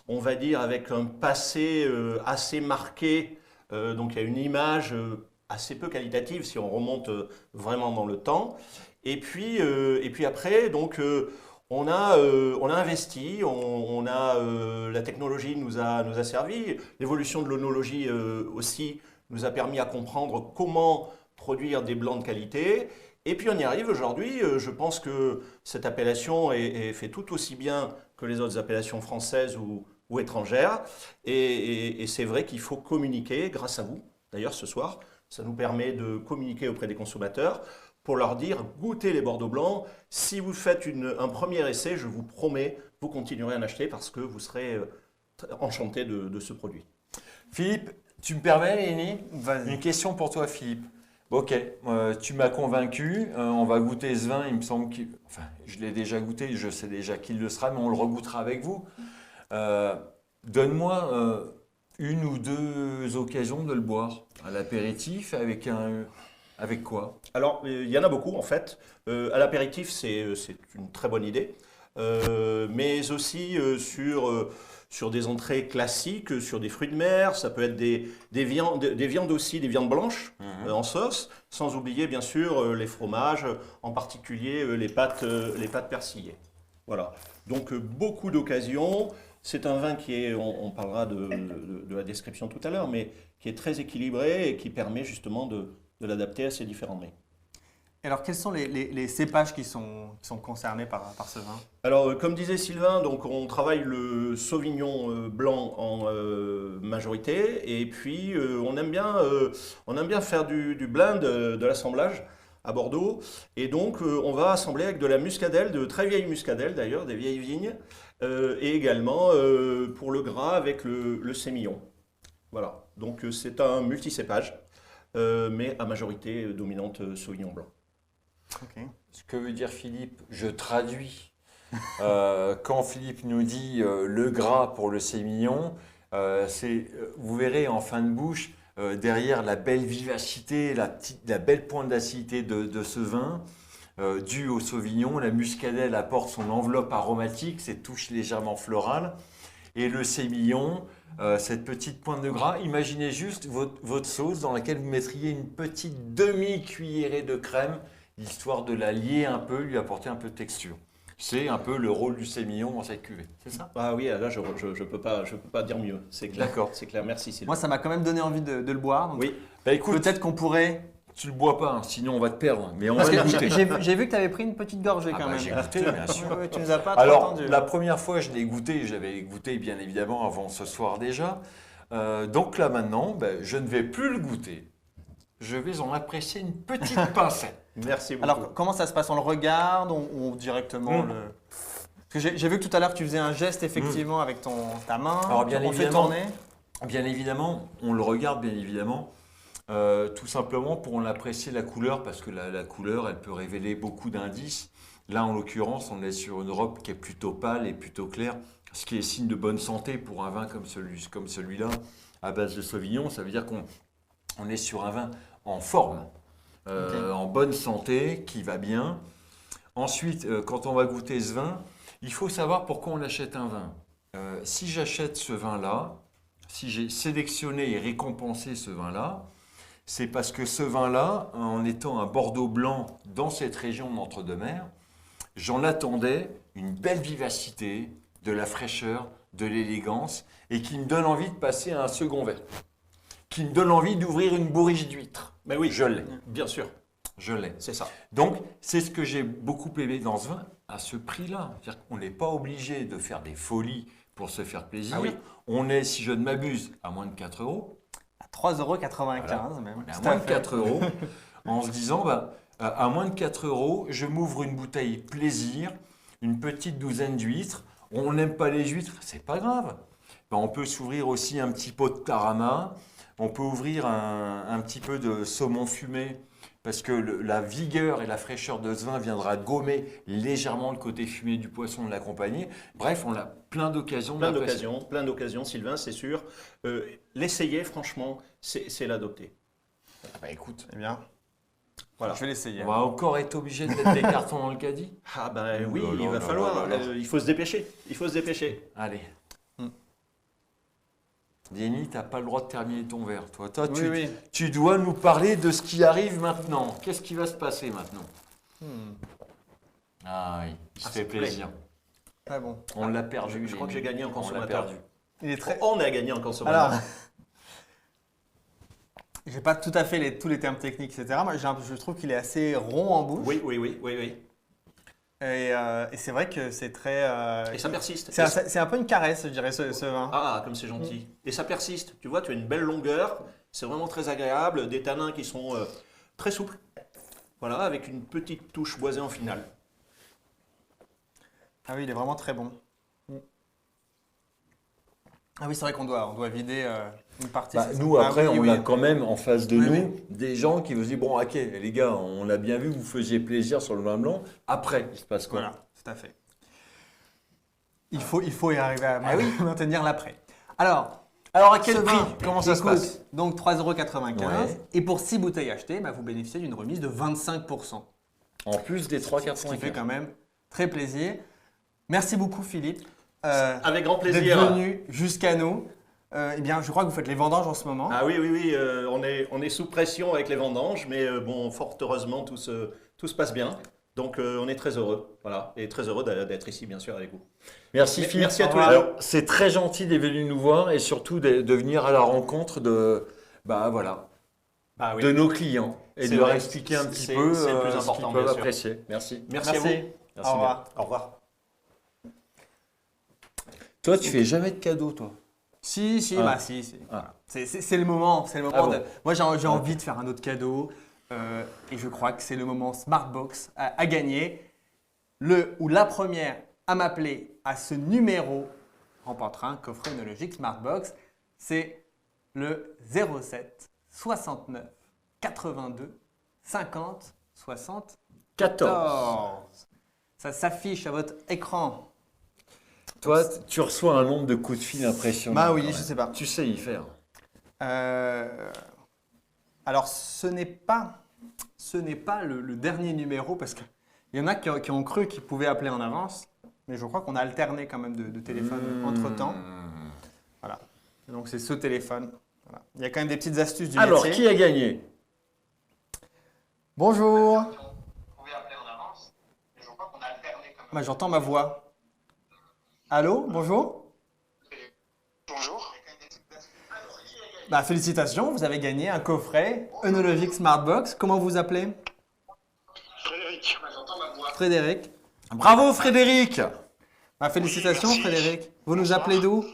[SPEAKER 4] on va dire, avec un passé assez marqué. Donc, il y a une image assez peu qualitative si on remonte vraiment dans le temps. Et puis après, donc, on a investi, la technologie nous a servi. L'évolution de l'œnologie aussi nous a permis à comprendre comment produire des blancs de qualité. Et puis on y arrive aujourd'hui. Je pense que cette appellation est fait tout aussi bien que les autres appellations françaises ou étrangères. Et c'est vrai qu'il faut communiquer grâce à vous. D'ailleurs, ce soir, ça nous permet de communiquer auprès des consommateurs pour leur dire goûtez les Bordeaux blancs. Si vous faites un premier essai, je vous promets, vous continuerez à en acheter parce que vous serez enchanté de ce produit.
[SPEAKER 2] Philippe, tu me permets, Lénie?
[SPEAKER 1] Vas-y.
[SPEAKER 2] Une question pour toi, Philippe. Ok, tu m'as convaincu, on va goûter ce vin, il me semble que... Enfin, je l'ai déjà goûté, je sais déjà qu'il le sera, mais on le regoutera avec vous. Donne-moi une ou deux occasions de le boire. À l'apéritif, avec quoi?
[SPEAKER 4] Alors, il y en a beaucoup en fait. À l'apéritif, c'est une très bonne idée. Mais aussi sur des entrées classiques, sur des fruits de mer, ça peut être des viandes aussi, des viandes blanches en sauce, sans oublier bien sûr les fromages, en particulier les pâtes persillées. Voilà, donc beaucoup d'occasions. C'est un vin qui est, on parlera de la description tout à l'heure, mais qui est très équilibré et qui permet justement de l'adapter à ces différents mets.
[SPEAKER 1] Et alors, quels sont les cépages qui sont concernés par ce vin?
[SPEAKER 4] Alors, comme disait Sylvain, donc on travaille le Sauvignon blanc en majorité, et puis on aime bien faire du blend, de l'assemblage à Bordeaux, et donc on va assembler avec de la muscadelle, de très vieilles muscadelles d'ailleurs, des vieilles vignes, et également pour le gras avec le sémillon. Voilà, donc c'est un multicépage, mais à majorité dominante Sauvignon blanc.
[SPEAKER 1] Ok.
[SPEAKER 2] Ce que veut dire Philippe, je traduis. Quand Philippe nous dit le gras pour le sémillon, vous verrez en fin de bouche, derrière la belle vivacité, la belle pointe d'acidité de ce vin, dû au Sauvignon, la muscadelle apporte son enveloppe aromatique, cette touche légèrement florale, et le sémillon, cette petite pointe de gras. Imaginez juste votre sauce dans laquelle vous mettriez une petite demi-cuillerée de crème, histoire de la lier un peu, lui apporter un peu de texture. C'est un peu le rôle du sémillon dans cette cuvée, c'est ça?
[SPEAKER 4] Ah oui, là je peux pas dire mieux, c'est clair.
[SPEAKER 2] D'accord.
[SPEAKER 4] C'est clair, merci Sylvain.
[SPEAKER 1] Moi, ça m'a quand même donné envie de le boire. Donc
[SPEAKER 4] Oui,
[SPEAKER 2] Bah écoute,
[SPEAKER 1] peut-être qu'on pourrait.
[SPEAKER 2] tu le bois pas, hein, sinon on va te perdre, mais on
[SPEAKER 1] Parce
[SPEAKER 2] va
[SPEAKER 1] que
[SPEAKER 2] goûter.
[SPEAKER 1] j'ai vu que tu avais pris une petite gorgée
[SPEAKER 2] Ah
[SPEAKER 1] quand
[SPEAKER 2] bah,
[SPEAKER 1] même.
[SPEAKER 2] j'ai goûté, bien sûr.
[SPEAKER 1] Oui, tu nous as pas trop
[SPEAKER 2] Alors,
[SPEAKER 1] entendu.
[SPEAKER 2] la première fois, je l'ai goûté, j'avais goûté bien évidemment avant ce soir déjà. Donc là maintenant, ben, je ne vais plus le goûter. Je vais en apprécier une petite pincée.
[SPEAKER 4] merci beaucoup.
[SPEAKER 1] Alors, comment ça se passe? On le regarde, on directement le. Parce que j'ai vu que tout à l'heure, tu faisais un geste effectivement avec ta main.
[SPEAKER 2] Alors, bien
[SPEAKER 1] on fait
[SPEAKER 2] évidemment.
[SPEAKER 1] tourner.
[SPEAKER 2] Bien évidemment, on le regarde bien évidemment, tout simplement pour en apprécier la couleur, parce que la couleur, elle peut révéler beaucoup d'indices. Là, en l'occurrence, on est sur une robe qui est plutôt pâle et plutôt claire, ce qui est signe de bonne santé pour un vin comme celui-là, à base de Sauvignon. Ça veut dire qu'on est sur un vin en forme, en bonne santé, qui va bien. Ensuite, quand on va goûter ce vin, il faut savoir pourquoi on achète un vin. Si j'achète ce vin-là, si j'ai sélectionné et récompensé ce vin-là, c'est parce que ce vin-là, en étant un Bordeaux blanc dans cette région d'Entre-deux-Mers, j'en attendais une belle vivacité, de la fraîcheur, de l'élégance, et qui me donne envie de passer à un second verre, qui me donne envie d'ouvrir une bourriche d'huître.
[SPEAKER 4] Mais oui,
[SPEAKER 2] Je l'ai,
[SPEAKER 4] bien sûr,
[SPEAKER 2] je l'ai.
[SPEAKER 4] c'est ça.
[SPEAKER 2] Donc, c'est ce que j'ai beaucoup aimé dans ce vin, à ce prix-là. C'est-à-dire qu'on n'est pas obligé de faire des folies pour se faire plaisir.
[SPEAKER 4] Ah oui.
[SPEAKER 2] On est, si je ne m'abuse, à moins de 4 euros.
[SPEAKER 1] À 3,95 € même.
[SPEAKER 2] On est à
[SPEAKER 1] Tout
[SPEAKER 2] moins de
[SPEAKER 1] fait.
[SPEAKER 2] 4 euros, en se disant, bah, à moins de 4 euros, je m'ouvre une bouteille plaisir, une petite douzaine d'huîtres. On n'aime pas les huîtres, c'est pas grave. Ben, on peut s'ouvrir aussi un petit pot de tarama, on peut ouvrir un petit peu de saumon fumé, parce que la vigueur et la fraîcheur de ce vin viendra gommer légèrement le côté fumé du poisson de la compagnie. Bref, on a plein d'occasions.
[SPEAKER 4] Plein d'occasions, Sylvain, c'est sûr. L'essayer, franchement, c'est l'adopter.
[SPEAKER 2] Ah bah écoute,
[SPEAKER 1] Eh bien,
[SPEAKER 4] Voilà.
[SPEAKER 1] je vais l'essayer.
[SPEAKER 2] on va encore être obligé de mettre des cartons dans le caddie.
[SPEAKER 4] Ah ben oui,
[SPEAKER 2] Oh là
[SPEAKER 4] il va
[SPEAKER 2] là
[SPEAKER 4] falloir.
[SPEAKER 2] là là.
[SPEAKER 4] Il faut se dépêcher. Il faut se dépêcher.
[SPEAKER 2] Allez.
[SPEAKER 1] Hmm.
[SPEAKER 2] Déni, tu n'as pas le droit de terminer ton verre. Toi,
[SPEAKER 1] Oui, oui.
[SPEAKER 2] tu dois nous parler de ce qui arrive maintenant. Qu'est-ce qui va se passer maintenant? Ah oui, il se fait
[SPEAKER 4] s'il te plaît.
[SPEAKER 2] plaisir.
[SPEAKER 1] Très bon.
[SPEAKER 2] On l'a perdu.
[SPEAKER 4] Je crois que j'ai gagné en
[SPEAKER 2] On l'a
[SPEAKER 4] consommateur.
[SPEAKER 2] perdu.
[SPEAKER 1] Il est très.
[SPEAKER 4] On a gagné en consommateur.
[SPEAKER 1] Alors, j'ai pas tout à fait tous les termes techniques, etc. Moi, je trouve qu'il est assez rond en bouche.
[SPEAKER 4] Oui.
[SPEAKER 1] Et c'est vrai que c'est très.
[SPEAKER 4] Et ça persiste.
[SPEAKER 1] C'est un peu une caresse, je dirais, ce vin.
[SPEAKER 4] Ah, comme c'est gentil. Et ça persiste. Tu vois, tu as une belle longueur. C'est vraiment très agréable. Des tanins qui sont très souples. Voilà, avec une petite touche boisée en finale.
[SPEAKER 1] Ah oui, il est vraiment très bon. Ah oui, c'est vrai qu'on doit vider une partie.
[SPEAKER 2] Bah,
[SPEAKER 1] c'est ça.
[SPEAKER 2] nous, après,
[SPEAKER 1] Ah oui,
[SPEAKER 2] on
[SPEAKER 1] oui.
[SPEAKER 2] a quand même en face de
[SPEAKER 1] Oui,
[SPEAKER 2] nous
[SPEAKER 1] oui.
[SPEAKER 2] des gens qui vous disent, bon, ok, les gars, on a bien vu, vous faisiez plaisir sur le vin blanc. Après, il se passe quoi?
[SPEAKER 1] Voilà, tout à fait. Il faut y arriver à
[SPEAKER 2] Ah oui.
[SPEAKER 1] maintenir l'après. Alors,
[SPEAKER 2] Alors, à quel
[SPEAKER 1] ce
[SPEAKER 2] prix?
[SPEAKER 1] vin,
[SPEAKER 2] Comment ça se
[SPEAKER 1] écoute,
[SPEAKER 2] passe?
[SPEAKER 1] Donc 3,95 €.
[SPEAKER 2] Ouais.
[SPEAKER 1] Et pour 6 bouteilles achetées, bah, vous bénéficiez d'une remise de 25%.
[SPEAKER 2] En plus des
[SPEAKER 1] Ce qui fait
[SPEAKER 2] 3,95.
[SPEAKER 1] quand même très plaisir. Merci beaucoup Philippe
[SPEAKER 4] Avec grand
[SPEAKER 1] d'être
[SPEAKER 4] plaisir.
[SPEAKER 1] venu jusqu'à nous. Eh bien, je crois que vous faites les vendanges en ce moment.
[SPEAKER 4] Ah oui, on est sous pression avec les vendanges, mais bon, fort heureusement, tout se passe bien. Donc on est très heureux, voilà, et très heureux d'être ici, bien sûr, avec vous.
[SPEAKER 2] Merci Philippe.
[SPEAKER 4] Merci à tous
[SPEAKER 1] Au
[SPEAKER 4] les
[SPEAKER 1] revoir.
[SPEAKER 4] deux.
[SPEAKER 2] Alors, c'est très gentil d'être venu nous voir et surtout de venir à la rencontre bah voilà,
[SPEAKER 4] Bah oui.
[SPEAKER 2] de nos clients et
[SPEAKER 4] C'est
[SPEAKER 2] de leur
[SPEAKER 4] vrai,
[SPEAKER 2] expliquer un petit
[SPEAKER 4] c'est
[SPEAKER 2] peu
[SPEAKER 4] le plus
[SPEAKER 2] ce
[SPEAKER 4] important,
[SPEAKER 2] qu'ils peuvent
[SPEAKER 4] bien sûr.
[SPEAKER 2] apprécier. Merci.
[SPEAKER 4] Merci à vous.
[SPEAKER 2] Merci
[SPEAKER 1] Au
[SPEAKER 2] bien.
[SPEAKER 1] revoir.
[SPEAKER 4] Au revoir.
[SPEAKER 2] Toi, tu fais jamais de cadeaux, toi.
[SPEAKER 1] Si,
[SPEAKER 2] Ah.
[SPEAKER 1] bah si.
[SPEAKER 2] Ah.
[SPEAKER 1] C'est le moment. C'est le moment
[SPEAKER 2] Ah bon.
[SPEAKER 1] de... Moi, j'ai envie de faire un autre cadeau. Et je crois que c'est le moment Smartbox à gagner. Le ou la première à m'appeler à ce numéro remportera un coffret œnologique Smartbox. C'est le 07 69 82 50 60 14. Ça s'affiche à votre écran.
[SPEAKER 2] Toi, tu reçois un nombre de coups de fil impressionnant.
[SPEAKER 1] Bah oui,
[SPEAKER 2] quand
[SPEAKER 1] je
[SPEAKER 2] même.
[SPEAKER 1] sais pas.
[SPEAKER 2] Tu sais y faire.
[SPEAKER 1] Alors, ce n'est pas le dernier numéro parce qu'il y en a qui ont cru qu'ils pouvaient appeler en avance, mais je crois qu'on a alterné quand même de téléphone entre-temps. Voilà. Donc, c'est ce téléphone. Voilà. Il y a quand même des petites astuces du
[SPEAKER 2] Alors,
[SPEAKER 1] métier.
[SPEAKER 2] qui a gagné?
[SPEAKER 1] Bonjour. Bah, j'entends ma voix. Allô, bonjour.
[SPEAKER 5] Bonjour.
[SPEAKER 1] Bah, félicitations, vous avez gagné un coffret œnologique Smartbox. Comment vous appelez?
[SPEAKER 5] Frédéric.
[SPEAKER 1] Frédéric.
[SPEAKER 2] Bravo Frédéric.
[SPEAKER 1] Bah, félicitations,
[SPEAKER 5] merci.
[SPEAKER 1] Frédéric. Vous nous
[SPEAKER 5] Bonsoir.
[SPEAKER 1] appelez d'où?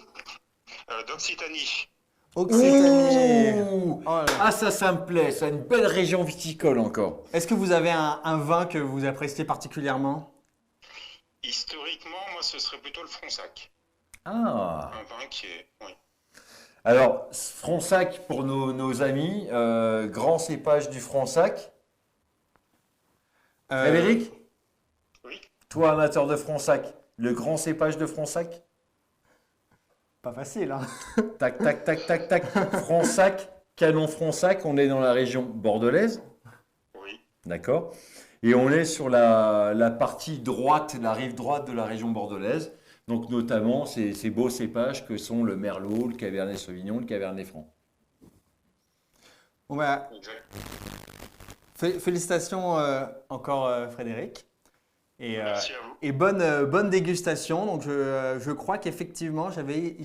[SPEAKER 5] D'Occitanie.
[SPEAKER 1] Occitanie.
[SPEAKER 2] Ouh.
[SPEAKER 1] Oh là là.
[SPEAKER 2] Ah ça me plaît, c'est une belle région viticole encore.
[SPEAKER 1] Est-ce que vous avez un vin que vous appréciez particulièrement?
[SPEAKER 5] Historiquement, moi, ce serait plutôt le Fronsac.
[SPEAKER 2] Ah.
[SPEAKER 5] Un vin qui est... Oui.
[SPEAKER 2] Alors, Fronsac pour nos amis, grand cépage du Fronsac. Frédéric,
[SPEAKER 5] Oui.
[SPEAKER 2] toi amateur de Fronsac, le grand cépage de Fronsac?
[SPEAKER 1] Pas facile, hein?
[SPEAKER 2] Tac, tac, tac, tac, tac. Fronsac, canon Fronsac, on est dans la région bordelaise,
[SPEAKER 5] Oui.
[SPEAKER 2] d'accord? Et on est sur la partie droite, la rive droite de la région bordelaise. Donc notamment ces beaux cépages que sont le Merlot, le Cabernet Sauvignon, le Cabernet Franc.
[SPEAKER 1] Bon, bah,
[SPEAKER 5] Exact.
[SPEAKER 1] félicitations encore, Frédéric.
[SPEAKER 5] Merci à vous.
[SPEAKER 1] Et bonne dégustation. Donc, je crois qu'effectivement, j'avais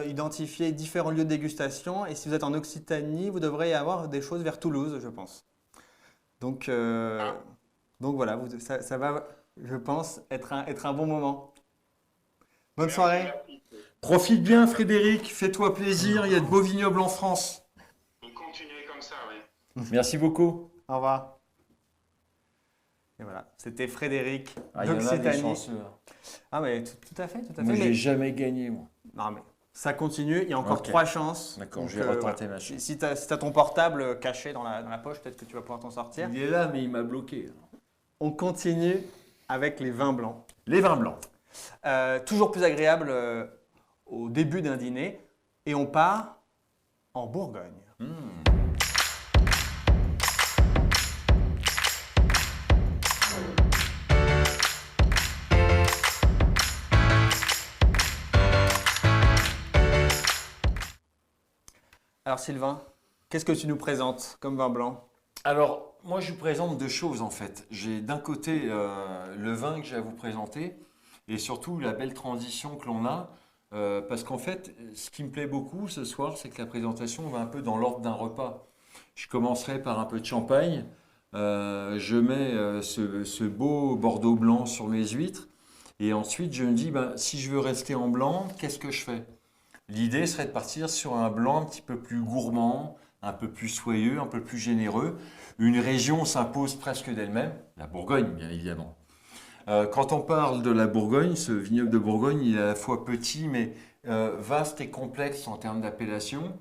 [SPEAKER 1] identifié différents lieux de dégustation. Et si vous êtes en Occitanie, vous devrez y avoir des choses vers Toulouse, je pense. Donc voilà, ça va, je pense, être un bon moment. Bonne soirée.
[SPEAKER 5] Merci.
[SPEAKER 2] Profite bien Frédéric, fais-toi plaisir, il y a de beaux vignobles en France.
[SPEAKER 5] Vous continuez comme ça, oui.
[SPEAKER 2] Merci beaucoup.
[SPEAKER 1] Au revoir. Et voilà, c'était Frédéric
[SPEAKER 2] Ah, il y en a des
[SPEAKER 1] d'Occitanie.
[SPEAKER 2] chanceux.
[SPEAKER 1] Ah, mais tout à fait, tout à fait.
[SPEAKER 2] Moi,
[SPEAKER 1] Mais-
[SPEAKER 2] j'ai jamais gagné, moi.
[SPEAKER 1] Non, mais ça continue, il y a encore
[SPEAKER 2] Ok.
[SPEAKER 1] 3 chances.
[SPEAKER 2] D'accord,
[SPEAKER 1] Donc,
[SPEAKER 2] je vais retenter ma chance.
[SPEAKER 1] Si tu as ton portable caché dans la poche, peut-être que tu vas pouvoir t'en sortir.
[SPEAKER 2] Il est là, mais il m'a bloqué.
[SPEAKER 1] On continue avec les vins blancs.
[SPEAKER 2] Les vins blancs.
[SPEAKER 1] Toujours plus agréable au début d'un dîner. Et on part en Bourgogne. Alors Sylvain, qu'est-ce que tu nous présentes comme vin blanc?
[SPEAKER 2] Alors, moi, je vous présente deux choses en fait. J'ai d'un côté le vin que j'ai à vous présenter et surtout la belle transition que l'on a. Parce qu'en fait, ce qui me plaît beaucoup ce soir, c'est que la présentation va un peu dans l'ordre d'un repas. Je commencerai par un peu de champagne. Je mets ce beau Bordeaux blanc sur mes huîtres. Et ensuite, je me dis, ben, si je veux rester en blanc, qu'est-ce que je fais? L'idée serait de partir sur un blanc un petit peu plus gourmand, un peu plus soyeux, un peu plus généreux. Une région s'impose presque d'elle-même, la Bourgogne bien évidemment. Quand on parle de la Bourgogne, ce vignoble de Bourgogne, il est à la fois petit mais vaste et complexe en termes d'appellation.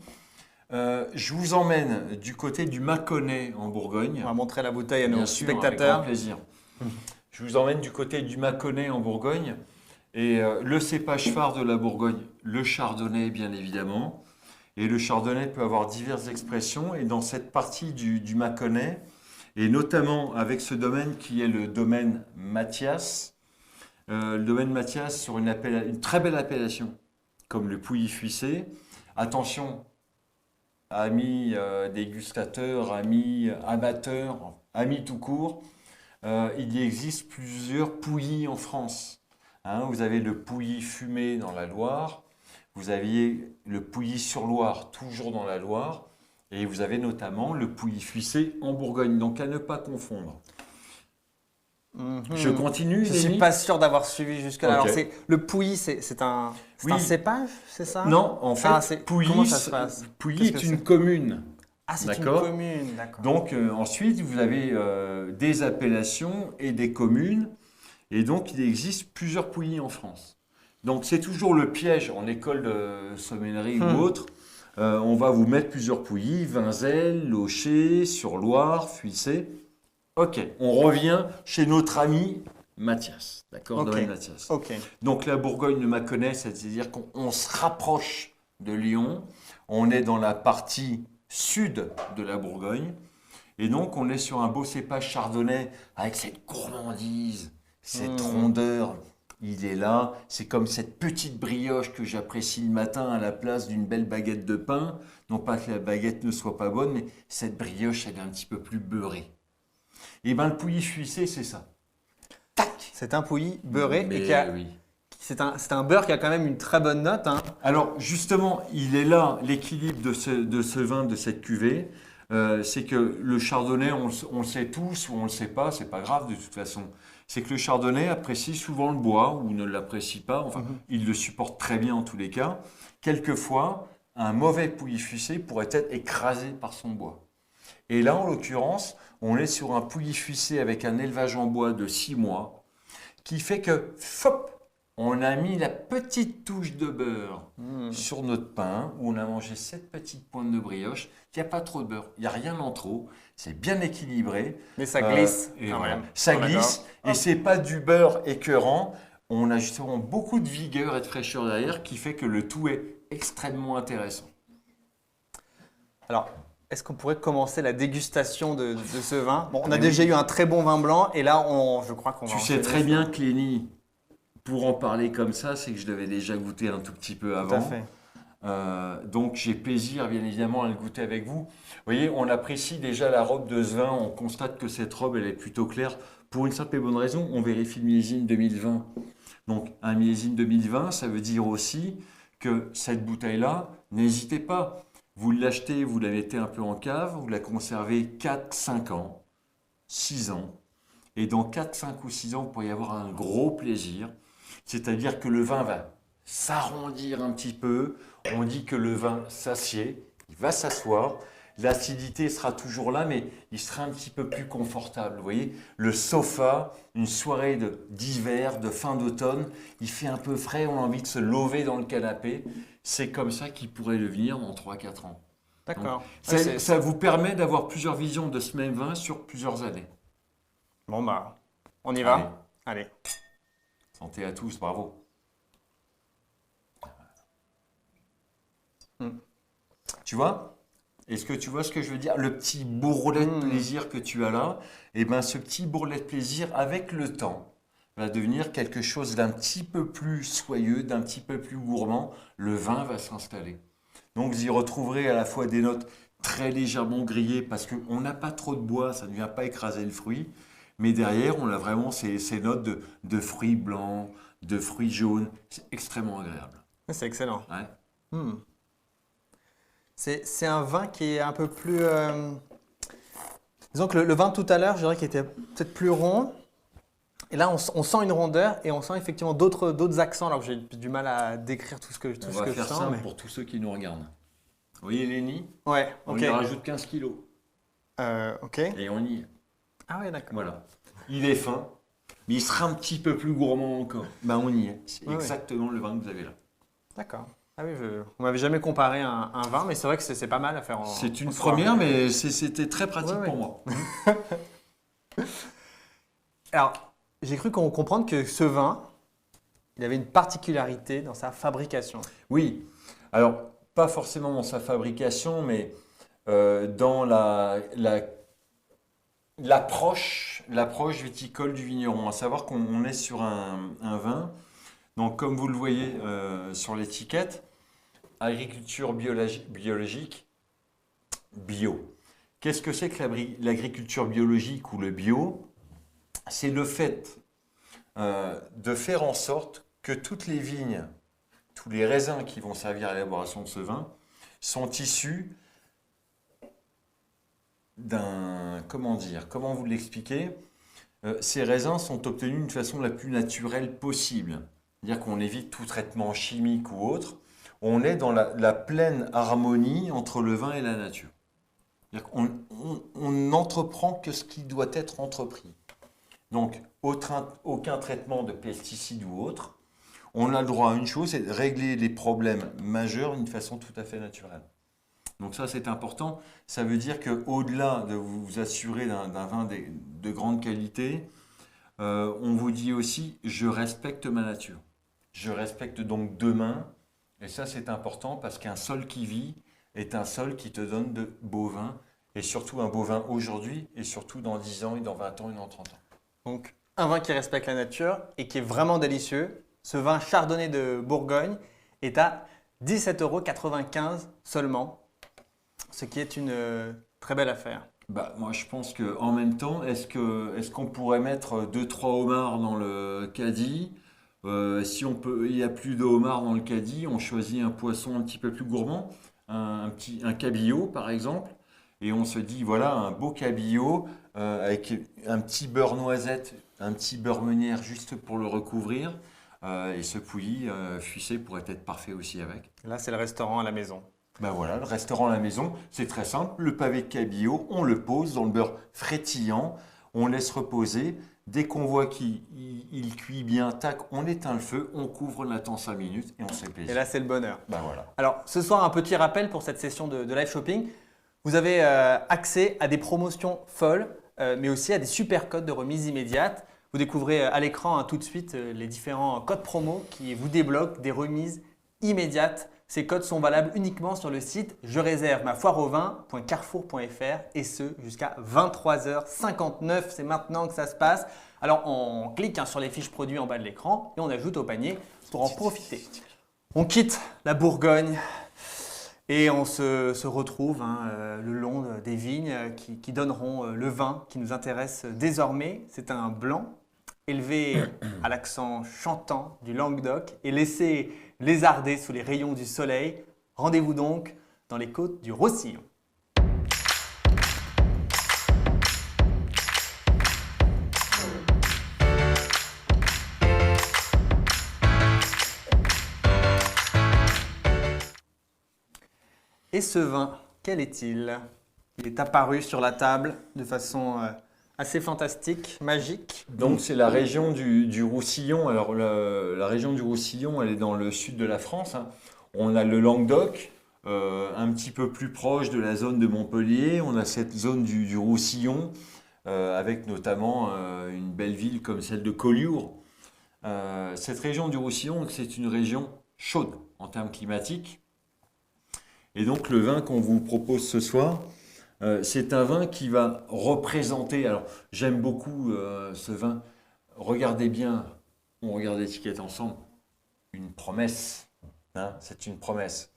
[SPEAKER 2] Je vous emmène du côté du Mâconnais en Bourgogne.
[SPEAKER 1] On va montrer la bouteille à nos
[SPEAKER 2] Bien sûr, avec
[SPEAKER 1] spectateurs.
[SPEAKER 2] grand plaisir. Je vous emmène du côté du Mâconnais en Bourgogne. Et le cépage phare de la Bourgogne, le chardonnay bien évidemment. Et le chardonnay peut avoir diverses expressions. Et dans cette partie du Mâconnais, et notamment avec ce domaine qui est le domaine Mathias, le domaine Mathias sur une très belle appellation, comme le Pouilly-Fuissé. Attention, amis dégustateurs, amis amateurs, amis tout court. il existe plusieurs pouillis en France. Hein, vous avez le pouilly fumé dans la Loire, vous aviez le pouilly sur Loire, toujours dans la Loire, et vous avez notamment le pouilly fuissé en Bourgogne, donc à ne pas confondre. Je continue,
[SPEAKER 1] Je ne suis
[SPEAKER 2] Lenny
[SPEAKER 1] pas sûr d'avoir suivi jusque-là.
[SPEAKER 2] Ok.
[SPEAKER 1] Alors, le pouilly, c'est un
[SPEAKER 2] Oui.
[SPEAKER 1] cépage, c'est ça?
[SPEAKER 2] Non, en fait,
[SPEAKER 1] comment ça se passe?
[SPEAKER 2] Pouilly
[SPEAKER 1] Qu'est-ce
[SPEAKER 2] est
[SPEAKER 1] que
[SPEAKER 2] une commune.
[SPEAKER 1] Ah, c'est une
[SPEAKER 2] D'accord.
[SPEAKER 1] commune, d'accord.
[SPEAKER 2] Donc ensuite, vous avez des appellations et des communes. Et donc, il existe plusieurs pouillis en France. Donc, c'est toujours le piège en école de sommellerie ou autre. On va vous mettre plusieurs pouillis, Vinzel, Locher, Sur-Loire, Fuissé. Ok, on revient chez notre ami Mathias. D'accord,
[SPEAKER 1] Ok.
[SPEAKER 2] Domaine Mathias.
[SPEAKER 1] Ok.
[SPEAKER 2] Donc, la Bourgogne de Mâconnais, c'est-à-dire qu'on se rapproche de Lyon. On est dans la partie sud de la Bourgogne. Et donc, on est sur un beau cépage chardonnay avec cette gourmandise, cette rondeur. Il est là. C'est comme cette petite brioche que j'apprécie le matin à la place d'une belle baguette de pain. Non pas que la baguette ne soit pas bonne, mais cette brioche, elle est un petit peu plus beurrée. Et bien, le pouilly fuissé, c'est ça. Tac.
[SPEAKER 1] C'est un pouilly beurré
[SPEAKER 2] Mais
[SPEAKER 1] et qui a,
[SPEAKER 2] oui.
[SPEAKER 1] c'est un beurre qui a quand même une très bonne note. Hein.
[SPEAKER 2] Alors justement, il est là l'équilibre de ce vin, de cette cuvée. C'est que le chardonnay, on le sait tous ou on ne le sait pas, c'est pas grave de toute façon. C'est que le chardonnay apprécie souvent le bois ou ne l'apprécie pas. Enfin, il le supporte très bien en tous les cas. Quelquefois, un mauvais pouilly fuissé pourrait être écrasé par son bois. Et là, en l'occurrence, on est sur un pouilly fuissé avec un élevage en bois de 6 mois qui fait que, fop, on a mis la petite touche de beurre sur notre pain, où on a mangé cette petite pointe de brioche. Il n'y a pas trop de beurre, il n'y a rien en trop, c'est bien équilibré.
[SPEAKER 1] Mais ça glisse
[SPEAKER 2] Et
[SPEAKER 1] quand
[SPEAKER 2] voilà.
[SPEAKER 1] même.
[SPEAKER 2] Ça
[SPEAKER 1] Oh,
[SPEAKER 2] glisse, et c'est pas du beurre écœurant. On a justement beaucoup de vigueur et de fraîcheur derrière, qui fait que le tout est extrêmement intéressant.
[SPEAKER 1] Alors, est-ce qu'on pourrait commencer la dégustation de ce vin? Bon, on a
[SPEAKER 2] Oui.
[SPEAKER 1] déjà eu un très bon vin blanc et là, je crois qu'on va
[SPEAKER 2] Tu sais
[SPEAKER 1] enchaîner
[SPEAKER 2] très
[SPEAKER 1] sur-
[SPEAKER 2] bien que Lenny, pour en parler comme ça, c'est que je l'avais déjà goûté un tout petit peu
[SPEAKER 1] Tout
[SPEAKER 2] avant.
[SPEAKER 1] à fait.
[SPEAKER 2] Donc j'ai plaisir bien évidemment à le goûter avec vous. Vous voyez, on apprécie déjà la robe de ce vin, on constate que cette robe elle est plutôt claire. Pour une simple et bonne raison, on vérifie le millésime 2020. Donc un millésime 2020, ça veut dire aussi que cette bouteille-là, n'hésitez pas. Vous l'achetez, vous la mettez un peu en cave, vous la conservez 4, 5 ans, 6 ans. Et dans 4, 5 ou 6 ans, vous pourriez avoir un gros plaisir. C'est-à-dire que le vin va s'arrondir un petit peu. On dit que le vin s'assied, il va s'asseoir. L'acidité sera toujours là, mais il sera un petit peu plus confortable. Vous voyez, le sofa, une soirée d'hiver, de fin d'automne, il fait un peu frais, on a envie de se lever dans le canapé. C'est comme ça qu'il pourrait devenir dans 3-4 ans.
[SPEAKER 1] D'accord.
[SPEAKER 2] Ça vous permet d'avoir plusieurs visions de ce même vin sur plusieurs années.
[SPEAKER 1] Bon, bah, on y va. Allez.
[SPEAKER 2] Santé à tous, bravo. Tu vois? Est-ce que tu vois ce que je veux dire? Le petit bourrelet de plaisir que tu as là, eh ben, ce petit bourrelet de plaisir, avec le temps, va devenir quelque chose d'un petit peu plus soyeux, d'un petit peu plus gourmand. Le vin va s'installer. Donc, vous y retrouverez à la fois des notes très légèrement grillées, parce qu'on n'a pas trop de bois, ça ne vient pas écraser le fruit. Mais derrière, on a vraiment ces notes de fruits blancs, de fruits jaunes. C'est extrêmement agréable.
[SPEAKER 1] C'est excellent.
[SPEAKER 2] Ouais.
[SPEAKER 1] C'est un vin qui est un peu plus... Disons que le vin tout à l'heure, je dirais qu'il était peut-être plus rond. Et là, on sent une rondeur et on sent effectivement d'autres accents, alors que j'ai du mal à décrire tout ce que
[SPEAKER 2] On
[SPEAKER 1] je
[SPEAKER 2] va faire
[SPEAKER 1] sens.
[SPEAKER 2] simple
[SPEAKER 1] mais-
[SPEAKER 2] pour tous ceux qui nous regardent. Vous voyez Lenny?
[SPEAKER 1] Ouais,
[SPEAKER 2] On
[SPEAKER 1] ok.
[SPEAKER 2] y rajoute 15 kilos.
[SPEAKER 1] Ok.
[SPEAKER 2] Et on y est.
[SPEAKER 1] Ah ouais, d'accord.
[SPEAKER 2] Voilà. Il est fin, mais il sera un petit peu plus gourmand encore. Ben on y est. C'est
[SPEAKER 1] Ouais,
[SPEAKER 2] exactement le vin que vous avez là.
[SPEAKER 1] D'accord. Ah oui, on m'avait jamais comparé un vin, mais c'est vrai que c'est pas mal à faire en
[SPEAKER 2] C'est une
[SPEAKER 1] en soirée.
[SPEAKER 2] première, mais c'était très pratique
[SPEAKER 1] Ouais,
[SPEAKER 2] pour moi.
[SPEAKER 1] Alors, j'ai cru comprendre que ce vin, il avait une particularité dans sa fabrication.
[SPEAKER 2] Oui. Alors, pas forcément dans sa fabrication, mais dans l'approche viticole du vigneron. À savoir qu'on est sur un vin. Donc, comme vous le voyez sur l'étiquette, agriculture biologique, bio. Qu'est-ce que c'est que l'agriculture biologique ou le bio? c'est le fait de faire en sorte que toutes les vignes, tous les raisins qui vont servir à l'élaboration de ce vin sont issus comment vous l'expliquer? Ces raisins sont obtenus d'une façon la plus naturelle possible. C'est-à-dire qu'on évite tout traitement chimique ou autre. On est dans la pleine harmonie entre le vin et la nature. C'est-à-dire qu'on n'entreprend que ce qui doit être entrepris. Donc, aucun traitement de pesticides ou autre. On a le droit à une chose, c'est de régler les problèmes majeurs d'une façon tout à fait naturelle. Donc ça, c'est important. Ça veut dire qu'au-delà de vous assurer d'un vin de grande qualité, on vous dit aussi, je respecte ma nature. Je respecte donc demain. Et ça, c'est important parce qu'un sol qui vit est un sol qui te donne de beaux vins. Et surtout un beau vin aujourd'hui et surtout dans 10 ans et dans 20 ans et dans 30 ans.
[SPEAKER 1] Donc, un vin qui respecte la nature et qui est vraiment délicieux. Ce vin chardonnay de Bourgogne est à 17,95 € seulement, ce qui est une très belle affaire.
[SPEAKER 2] Moi, je pense qu'en même temps, est-ce qu'on pourrait mettre 2-3 homards dans le caddie? Si il n'y a plus de homards dans le caddie, on choisit un poisson un petit peu plus gourmand, un cabillaud par exemple. Et on se dit, voilà, un beau cabillaud avec un petit beurre noisette, un petit beurre meunière juste pour le recouvrir. Et ce pouilly fuissé pourrait être parfait aussi avec.
[SPEAKER 1] Là, c'est le restaurant à la maison.
[SPEAKER 2] Voilà, le restaurant à la maison, c'est très simple. Le pavé de cabillaud, on le pose dans le beurre frétillant, on laisse reposer. Dès qu'on voit qu'il cuit bien, tac, on éteint le feu, on couvre, on attend 5 minutes et on se fait plaisir.
[SPEAKER 1] Et là, c'est le bonheur.
[SPEAKER 2] Voilà.
[SPEAKER 1] Alors, ce soir, un petit rappel pour cette session de live shopping. Vous avez accès à des promotions folles, mais aussi à des super codes de remise immédiate. Vous découvrez à l'écran tout de suite les différents codes promo qui vous débloquent des remises immédiates. Ces codes sont valables uniquement sur le site je réserve ma foire au vin.carrefour.fr et ce jusqu'à 23h59. C'est maintenant que ça se passe. Alors on clique sur les fiches produits en bas de l'écran et on ajoute au panier pour en profiter. On quitte la Bourgogne et on se retrouve le long des vignes qui donneront le vin qui nous intéresse désormais. C'est un blanc élevé à l'accent chantant du Languedoc et laissé lézarder sous les rayons du soleil. Rendez-vous donc dans les côtes du Roussillon. Et ce vin, quel est-il? Il est apparu sur la table de façon assez fantastique, magique.
[SPEAKER 2] Donc c'est la région du Roussillon. Alors la région du Roussillon, elle est dans le sud de la France. On a le Languedoc, un petit peu plus proche de la zone de Montpellier. On a cette zone du Roussillon, avec notamment une belle ville comme celle de Collioure. Cette région du Roussillon, c'est une région chaude en termes climatiques. Et donc le vin qu'on vous propose ce soir, c'est un vin qui va représenter, alors j'aime beaucoup ce vin, regardez bien, on regarde l'étiquette ensemble, une promesse, c'est une promesse.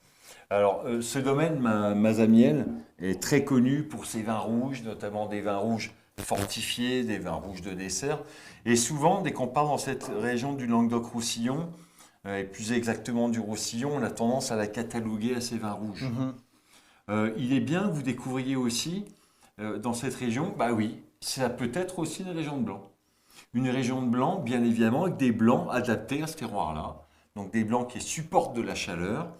[SPEAKER 2] Alors ce domaine, Mazamiel, est très connu pour ses vins rouges, notamment des vins rouges fortifiés, des vins rouges de dessert. Et souvent, dès qu'on part dans cette région du Languedoc-Roussillon, et plus exactement du Roussillon, on a tendance à la cataloguer à ces vins rouges. Il est bien que vous découvriez aussi dans cette région, oui, ça peut être aussi une région de blanc. Une région de blanc, bien évidemment, avec des blancs adaptés à ce terroir-là. Donc des blancs qui supportent de la chaleur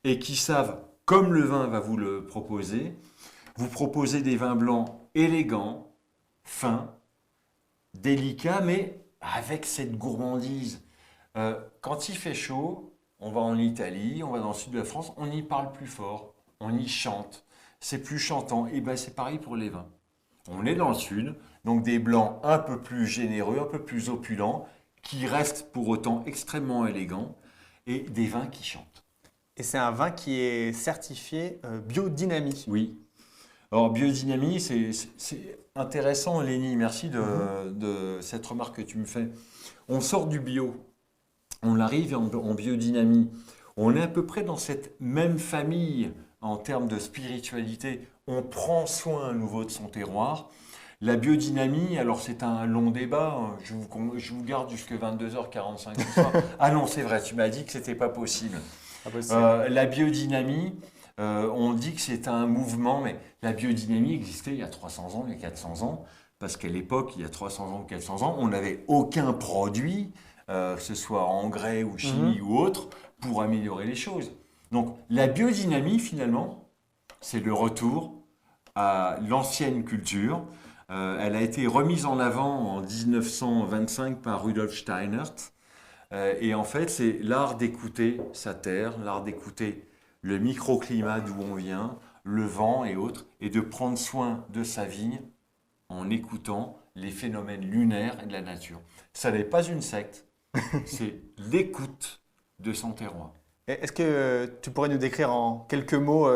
[SPEAKER 2] et qui savent, comme le vin va vous le proposer, vous proposer des vins blancs élégants, fins, délicats, mais avec cette gourmandise. Quand il fait chaud, on va en Italie, on va dans le sud de la France, on y parle plus fort, on y chante, c'est plus chantant. Et c'est pareil pour les vins. On est dans le sud, donc des blancs un peu plus généreux, un peu plus opulents, qui restent pour autant extrêmement élégants, et des vins qui chantent.
[SPEAKER 1] Et c'est un vin qui est certifié biodynamie.
[SPEAKER 2] Oui. Alors biodynamie, c'est intéressant, Lénie, merci de cette remarque que tu me fais. On sort du bio. On arrive en biodynamie. On est à peu près dans cette même famille en termes de spiritualité. On prend soin à nouveau de son terroir. La biodynamie, alors c'est un long débat, hein. Je vous garde jusqu'à 22h45 ce soir. Ah non, c'est vrai, tu m'as dit que c'était pas possible.
[SPEAKER 1] Pas possible.
[SPEAKER 2] La biodynamie, on dit que c'est un mouvement, mais la biodynamie existait il y a 300 ans, il y a 400 ans, parce qu'à l'époque, il y a 300 ans ou 400 ans, on n'avait aucun produit, que ce soit engrais ou chimie ou autre, pour améliorer les choses. Donc la biodynamie, finalement, c'est le retour à l'ancienne culture. Elle a été remise en avant en 1925 par Rudolf Steinert. Et en fait, c'est l'art d'écouter sa terre, l'art d'écouter le microclimat d'où on vient, le vent et autres, et de prendre soin de sa vigne en écoutant les phénomènes lunaires et de la nature. Ça n'est pas une secte, c'est l'écoute de son terroir.
[SPEAKER 1] Est-ce que tu pourrais nous décrire en quelques mots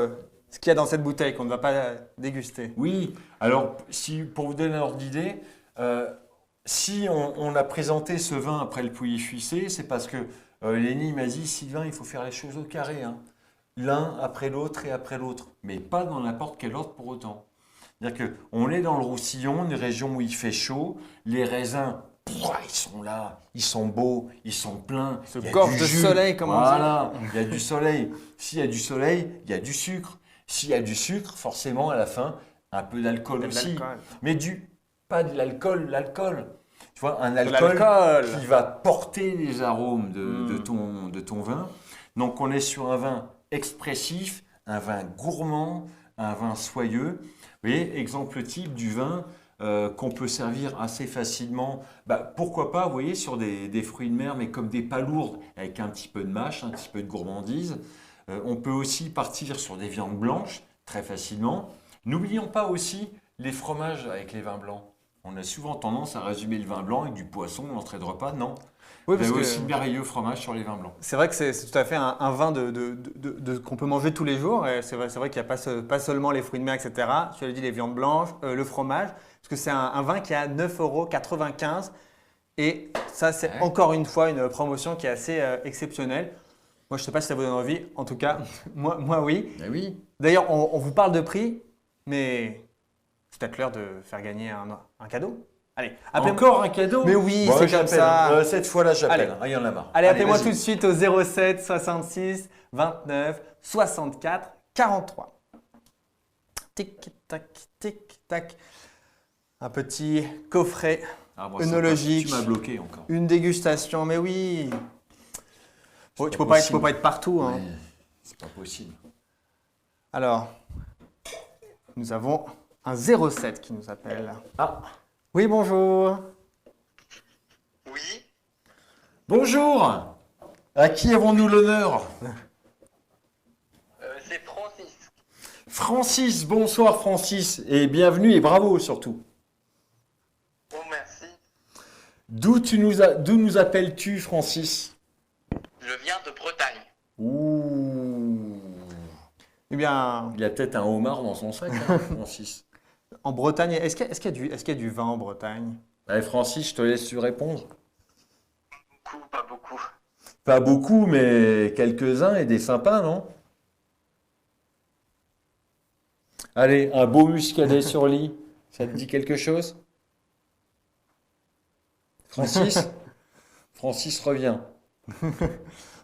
[SPEAKER 1] ce qu'il y a dans cette bouteille qu'on ne va pas déguster?
[SPEAKER 2] Oui, alors pour vous donner un ordre d'idée, si on a présenté ce vin après le Pouilly-Fuissé, c'est parce que Lénie m'a dit, Sylvain, il faut faire les choses au carré, hein. L'un après l'autre et après l'autre, mais pas dans n'importe quel ordre pour autant. C'est-à-dire qu'on est dans le Roussillon, une région où il fait chaud, les raisins, ils sont là, ils sont beaux, ils sont pleins.
[SPEAKER 1] Ce
[SPEAKER 2] il y a
[SPEAKER 1] gorge
[SPEAKER 2] du
[SPEAKER 1] de
[SPEAKER 2] jus.
[SPEAKER 1] soleil, comme on dit.
[SPEAKER 2] Voilà, il y a du soleil. S'il y a du soleil, il y a du sucre. S'il y a du sucre, forcément, à la fin, un peu d'alcool
[SPEAKER 1] De
[SPEAKER 2] aussi.
[SPEAKER 1] l'alcool.
[SPEAKER 2] Mais pas de l'alcool. Tu vois, un
[SPEAKER 1] De
[SPEAKER 2] alcool
[SPEAKER 1] l'alcool.
[SPEAKER 2] qui va porter les arômes de ton vin. Donc, on est sur un vin expressif, un vin gourmand, un vin soyeux. Vous voyez, exemple type du vin qu'on peut servir assez facilement. Pourquoi pas, vous voyez, sur des fruits de mer, mais comme des palourdes, avec un petit peu de mâche, un petit peu de gourmandise. On peut aussi partir sur des viandes blanches, très facilement. N'oublions pas aussi les fromages avec les vins blancs. On a souvent tendance à résumer le vin blanc avec du poisson, l'entrée de repas. Non.
[SPEAKER 1] Oui,
[SPEAKER 2] Il y
[SPEAKER 1] parce
[SPEAKER 2] a
[SPEAKER 1] que
[SPEAKER 2] aussi de merveilleux fromages sur les vins blancs.
[SPEAKER 1] c'est vrai que c'est tout à fait un vin qu'on peut manger tous les jours. Et c'est vrai qu'il n'y a pas seulement les fruits de mer, etc. Tu l'as dit, les viandes blanches, le fromage. Parce que c'est un vin qui est à 9,95 €. Et ça, c'est encore une fois une promotion qui est assez exceptionnelle. Moi, je ne sais pas si ça vous donne envie. En tout cas, moi oui.
[SPEAKER 2] Ah oui.
[SPEAKER 1] D'ailleurs, on vous parle de prix, mais c'est peut-être l'heure de faire gagner un cadeau. Allez,
[SPEAKER 2] Encore un cadeau?
[SPEAKER 1] Mais oui,
[SPEAKER 2] Bon,
[SPEAKER 1] c'est comme
[SPEAKER 2] j'appelle.
[SPEAKER 1] ça.
[SPEAKER 2] Cette fois-là, j'appelle.
[SPEAKER 1] Allez.
[SPEAKER 2] Ah, il y en a marre.
[SPEAKER 1] Allez, appelez-moi
[SPEAKER 2] vas-y.
[SPEAKER 1] tout de suite au 07 66 29 64 43. Tic tac, tic tac. Un petit coffret,
[SPEAKER 2] Ah, bon,
[SPEAKER 1] œnologique.
[SPEAKER 2] Tu m'as bloqué encore.
[SPEAKER 1] une dégustation, mais oui. Oh, tu peux
[SPEAKER 2] possible.
[SPEAKER 1] pas être partout, hein.
[SPEAKER 2] Ouais, c'est pas possible.
[SPEAKER 1] Alors, nous avons un 07 qui nous appelle.
[SPEAKER 2] Ah,
[SPEAKER 1] Oui, bonjour.
[SPEAKER 3] Oui,
[SPEAKER 2] bonjour. À qui avons-nous l'honneur?
[SPEAKER 3] c'est Francis.
[SPEAKER 2] Francis, bonsoir Francis, et bienvenue et bravo surtout.
[SPEAKER 3] Oh, merci.
[SPEAKER 2] D'où nous appelles-tu Francis?
[SPEAKER 3] Je viens de Bretagne.
[SPEAKER 2] Ouh.
[SPEAKER 1] Eh bien,
[SPEAKER 2] Il y a peut-être un homard dans son sac, hein, Francis.
[SPEAKER 1] en Bretagne, est-ce qu'il y a du vin en Bretagne?
[SPEAKER 2] Allez Francis, je te laisse lui répondre.
[SPEAKER 3] Pas beaucoup.
[SPEAKER 2] Pas beaucoup, mais quelques-uns et des sympas, non? Allez, un beau muscadet sur lit, ça te dit quelque chose? Francis? Francis revient.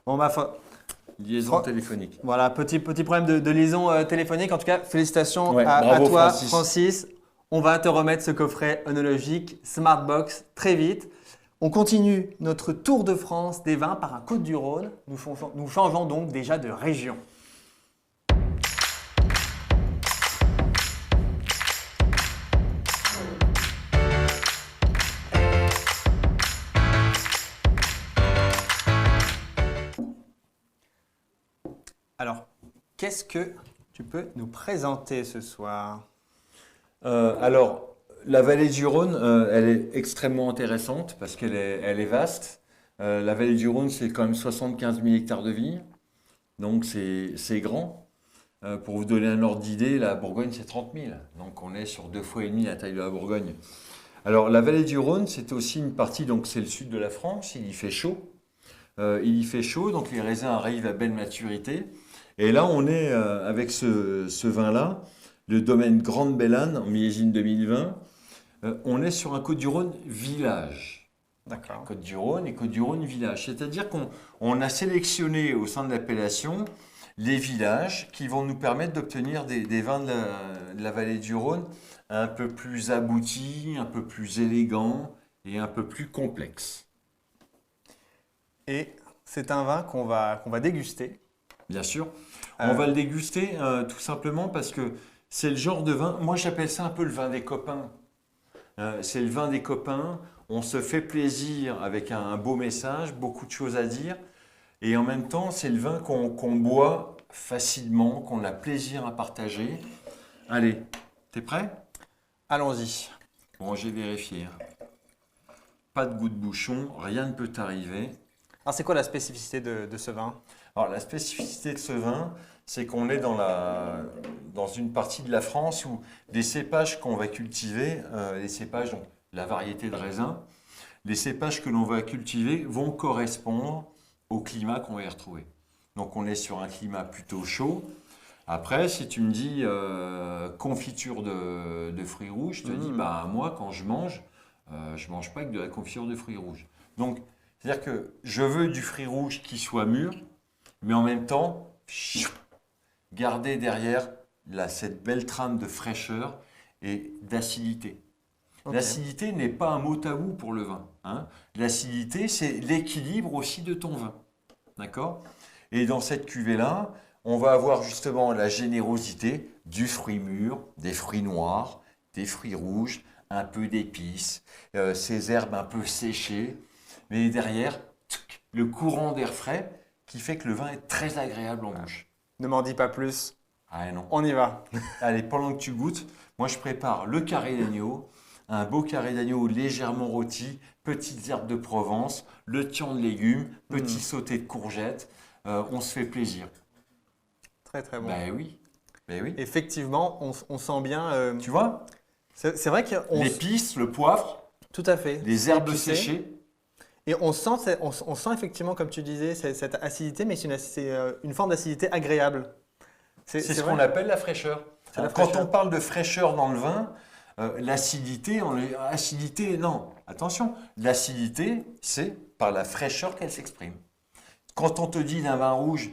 [SPEAKER 1] Bon, bah,
[SPEAKER 2] Liaison
[SPEAKER 1] Fran-
[SPEAKER 2] téléphonique.
[SPEAKER 1] voilà, petit problème de liaison téléphonique. En tout cas, félicitations
[SPEAKER 2] Ouais,
[SPEAKER 1] à
[SPEAKER 2] bravo,
[SPEAKER 1] toi,
[SPEAKER 2] Francis.
[SPEAKER 1] Francis. On va te remettre ce coffret œnologique Smartbox très vite. On continue notre tour de France des vins par un Côtes-du-Rhône. Nous changeons donc déjà de région. Alors, qu'est-ce que tu peux nous présenter ce soir?
[SPEAKER 2] Alors, la vallée du Rhône, elle est extrêmement intéressante parce qu'elle est vaste. La vallée du Rhône, c'est quand même 75 000 hectares de vignes, donc c'est grand. Pour vous donner un ordre d'idée, la Bourgogne, c'est 30 000, donc on est sur 2,5 fois la taille de la Bourgogne. Alors, la vallée du Rhône, c'est aussi une partie, donc c'est le sud de la France, il y fait chaud. Donc les raisins arrivent à belle maturité. Et là, on est avec ce vin-là, le domaine Grande Bellane en millésime 2020. On est sur un Côtes-du-Rhône village.
[SPEAKER 1] D'accord.
[SPEAKER 2] Côtes-du-Rhône et Côtes-du-Rhône village. C'est-à-dire qu'on a sélectionné au sein de l'appellation les villages qui vont nous permettre d'obtenir des vins de la vallée du Rhône un peu plus aboutis, un peu plus élégants et un peu plus complexes.
[SPEAKER 1] Et c'est un vin qu'on va déguster.
[SPEAKER 2] Bien sûr. On va le déguster tout simplement parce que c'est le genre de vin, moi j'appelle ça un peu le vin des copains. C'est le vin des copains, on se fait plaisir avec un beau message, beaucoup de choses à dire. Et en même temps, c'est le vin qu'on boit facilement, qu'on a plaisir à partager. Allez, t'es prêt?
[SPEAKER 1] Allons-y.
[SPEAKER 2] Bon, j'ai vérifié. Pas de goût de bouchon, rien ne peut t'arriver.
[SPEAKER 1] Alors, c'est quoi la spécificité de ce vin?
[SPEAKER 2] Alors, la spécificité de ce vin, c'est qu'on est dans une partie de la France où les cépages qu'on va cultiver, les cépages, donc la variété de raisin, les cépages que l'on va cultiver vont correspondre au climat qu'on va y retrouver. Donc, on est sur un climat plutôt chaud. Après, si tu me dis confiture de fruits rouges, je te dis, bah, moi, quand je mange pas que de la confiture de fruits rouges. Donc, c'est-à-dire que je veux du fruit rouge qui soit mûr, mais en même temps, garder derrière cette belle trame de fraîcheur et d'acidité.
[SPEAKER 1] Ok.
[SPEAKER 2] L'acidité n'est pas un mot tabou pour le vin, hein. L'acidité, c'est l'équilibre aussi de ton vin. D'accord? Et dans cette cuvée-là, on va avoir justement la générosité du fruit mûr, des fruits noirs, des fruits rouges, un peu d'épices, ces herbes un peu séchées. Mais derrière, le courant d'air frais qui fait que le vin est très agréable en bouche.
[SPEAKER 1] Ne m'en dis pas plus.
[SPEAKER 2] Ah non.
[SPEAKER 1] On y va.
[SPEAKER 2] Allez, pendant que tu goûtes, moi je prépare le carré d'agneau, un beau carré d'agneau légèrement rôti, petites herbes de Provence, le tian de légumes, petit sauté de courgettes. On se fait plaisir.
[SPEAKER 1] Très très bon.
[SPEAKER 2] Ben oui. Ben oui.
[SPEAKER 1] Effectivement, on sent bien.
[SPEAKER 2] Tu vois,
[SPEAKER 1] C'est vrai qu'on.
[SPEAKER 2] l'épice, le poivre,
[SPEAKER 1] Tout à fait.
[SPEAKER 2] les herbes
[SPEAKER 1] Épicé.
[SPEAKER 2] séchées.
[SPEAKER 1] Et on sent effectivement, comme tu disais, cette acidité, mais c'est une forme d'acidité agréable.
[SPEAKER 2] C'est ce
[SPEAKER 1] vrai.
[SPEAKER 2] qu'on appelle la fraîcheur.
[SPEAKER 1] C'est la
[SPEAKER 2] Quand
[SPEAKER 1] fraîcheur.
[SPEAKER 2] on parle de fraîcheur dans le vin, l'acidité, non, attention, l'acidité, c'est par la fraîcheur qu'elle s'exprime. Quand on te dit d'un vin rouge,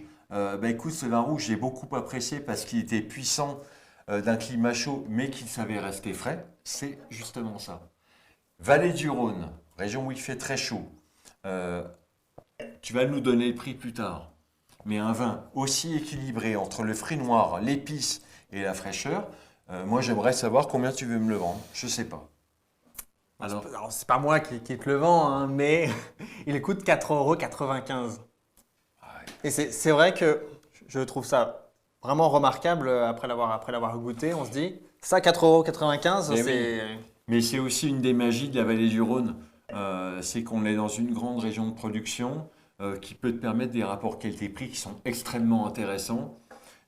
[SPEAKER 2] écoute, ce vin rouge, j'ai beaucoup apprécié parce qu'il était puissant d'un climat chaud, mais qu'il savait rester frais, c'est justement ça. Vallée du Rhône, région où il fait très chaud, tu vas nous donner le prix plus tard. Mais un vin aussi équilibré entre le fruit noir, l'épice et la fraîcheur, moi j'aimerais savoir combien tu veux me le vendre. Je ne sais pas. Alors,
[SPEAKER 1] C'est pas moi qui te le vends, hein, mais il coûte 4,95 €. Et c'est vrai que je trouve ça vraiment remarquable après l'avoir goûté. On se dit, ça 4,95 €,
[SPEAKER 2] Mais
[SPEAKER 1] c'est.
[SPEAKER 2] mais c'est aussi une des magies de la vallée du Rhône. C'est qu'on est dans une grande région de production qui peut te permettre des rapports qualité-prix qui sont extrêmement intéressants.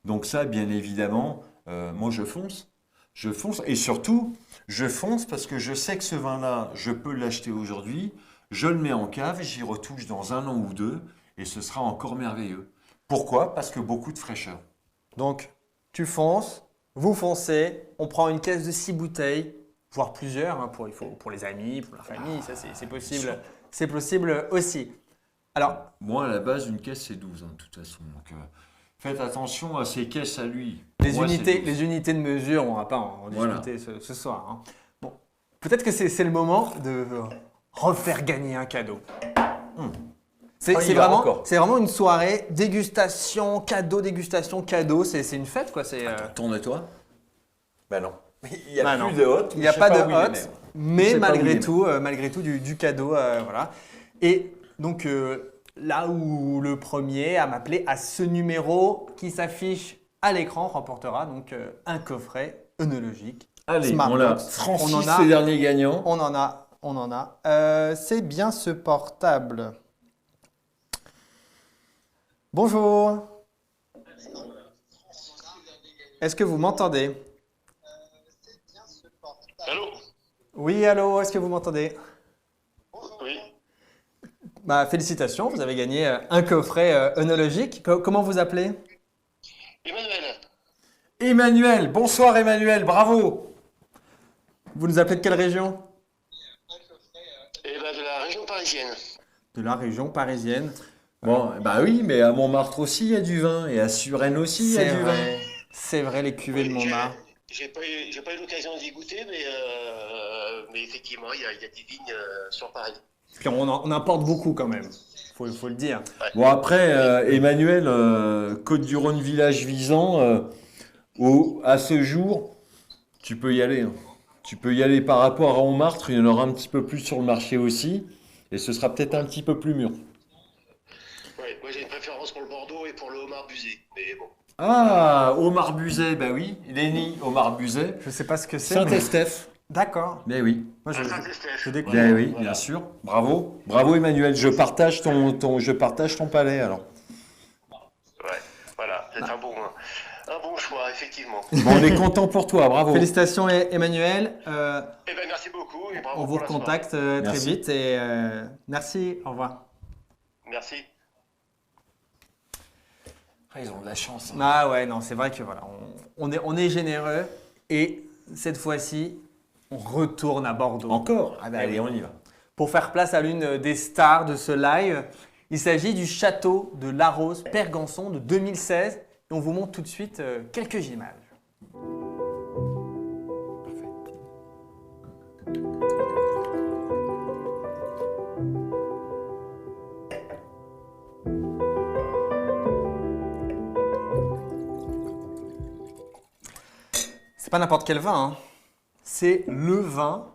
[SPEAKER 2] Donc ça, bien évidemment, moi je fonce. Je fonce et surtout, je fonce parce que je sais que ce vin-là, je peux l'acheter aujourd'hui, je le mets en cave, j'y retouche dans 1 an ou 2 et ce sera encore merveilleux. Pourquoi? Parce que beaucoup de fraîcheur.
[SPEAKER 1] Donc, tu fonces, vous foncez, on prend une caisse de 6 bouteilles, voire plusieurs, hein, pour les amis, pour la famille, ça c'est possible.
[SPEAKER 2] sûr.
[SPEAKER 1] C'est possible aussi. Alors,
[SPEAKER 2] Moi, à la base, une caisse, c'est 12, de toute façon. Donc, faites attention à ces caisses à lui.
[SPEAKER 1] les
[SPEAKER 2] Moi, c'est 12.
[SPEAKER 1] unités de mesure, on ne va pas en
[SPEAKER 2] Voilà.
[SPEAKER 1] discuter ce soir. Hein. Bon, peut-être que c'est le moment de refaire gagner un cadeau. C'est
[SPEAKER 2] Ah, il y va encore.
[SPEAKER 1] vraiment une soirée dégustation, cadeau, c'est une fête quoi.
[SPEAKER 2] Tourne-toi. Ben non. Il n'y a
[SPEAKER 1] Bah
[SPEAKER 2] plus
[SPEAKER 1] non.
[SPEAKER 2] de hôte.
[SPEAKER 1] Il n'y a pas de hôte,
[SPEAKER 2] Je
[SPEAKER 1] mais
[SPEAKER 2] sais pas où il est.
[SPEAKER 1] malgré tout du cadeau, voilà. Et donc là où le premier à m'appeler à ce numéro qui s'affiche à l'écran remportera donc un coffret œnologique.
[SPEAKER 2] Allez,
[SPEAKER 1] Smart
[SPEAKER 2] on l'a.
[SPEAKER 1] Box.
[SPEAKER 2] Francis,
[SPEAKER 1] On en a.
[SPEAKER 2] c'est le dernier gagnant.
[SPEAKER 1] On en a. C'est bien ce portable. Bonjour. Est-ce que vous m'entendez?
[SPEAKER 5] Allô?
[SPEAKER 1] Oui, allô, est-ce que vous m'entendez?
[SPEAKER 5] Oui.
[SPEAKER 1] Bah, félicitations, vous avez gagné un coffret œnologique. Comment vous appelez?
[SPEAKER 5] Emmanuel.
[SPEAKER 2] Emmanuel, bonsoir Emmanuel, bravo.
[SPEAKER 1] Vous nous appelez de quelle région?
[SPEAKER 6] Et ben de la région parisienne.
[SPEAKER 1] De la région parisienne.
[SPEAKER 2] Bon, bah oui, mais à Montmartre aussi, il y a du vin. Et à Suresnes aussi, il y a
[SPEAKER 1] C'est
[SPEAKER 2] du
[SPEAKER 1] vrai. C'est vrai, les cuvées de
[SPEAKER 6] Oui,
[SPEAKER 1] Montmartre.
[SPEAKER 6] j'ai pas eu l'occasion d'y goûter, mais effectivement, il y a des vignes sur Paris.
[SPEAKER 1] Puis on importe beaucoup quand même. Faut le dire.
[SPEAKER 2] vin. Bon, après, Emmanuel, Côte-du-Rhône, village Visan, à ce jour, tu peux y aller. Hein. Tu peux y aller par rapport à Montmartre, il y en aura un petit peu plus sur le marché aussi. Et ce sera peut-être un petit peu plus mûr.
[SPEAKER 6] Ouais, moi j'ai une préférence pour le Bordeaux et pour le homard busé. Mais bon.
[SPEAKER 2] Ah, Omar Buzet, bah oui, Léni, Omar Buzet.
[SPEAKER 1] Je sais pas ce que c'est. mais-
[SPEAKER 2] Saint-Estèphe.
[SPEAKER 1] D'accord.
[SPEAKER 2] Mais oui.
[SPEAKER 1] Moi,
[SPEAKER 6] Saint-Estèphe.
[SPEAKER 1] je découvre.
[SPEAKER 2] Ben oui,
[SPEAKER 6] Voilà.
[SPEAKER 2] bien sûr. Bravo. Bravo Emmanuel. Je partage ton palais alors.
[SPEAKER 6] Ouais, voilà, c'est un bon choix, effectivement.
[SPEAKER 2] Bon, on est content pour toi. Bravo.
[SPEAKER 1] Félicitations Emmanuel.
[SPEAKER 6] Eh ben merci beaucoup et bravo
[SPEAKER 1] On vous
[SPEAKER 6] pour la soirée.
[SPEAKER 1] recontacte très
[SPEAKER 2] Merci.
[SPEAKER 1] vite et merci. Au revoir.
[SPEAKER 6] Merci.
[SPEAKER 2] Ah, ils ont de la chance. Hein.
[SPEAKER 1] Ah ouais, non, c'est vrai que voilà, on est généreux et cette fois-ci, on retourne à Bordeaux.
[SPEAKER 2] Encore. Ah
[SPEAKER 1] Eh
[SPEAKER 2] ben allez,
[SPEAKER 1] oui.
[SPEAKER 2] on y va.
[SPEAKER 1] Pour faire place à l'une des stars de ce live. Il s'agit du château de Larose Pergançon de 2016 et on vous montre tout de suite quelques images. C'est pas n'importe quel vin, hein. C'est le vin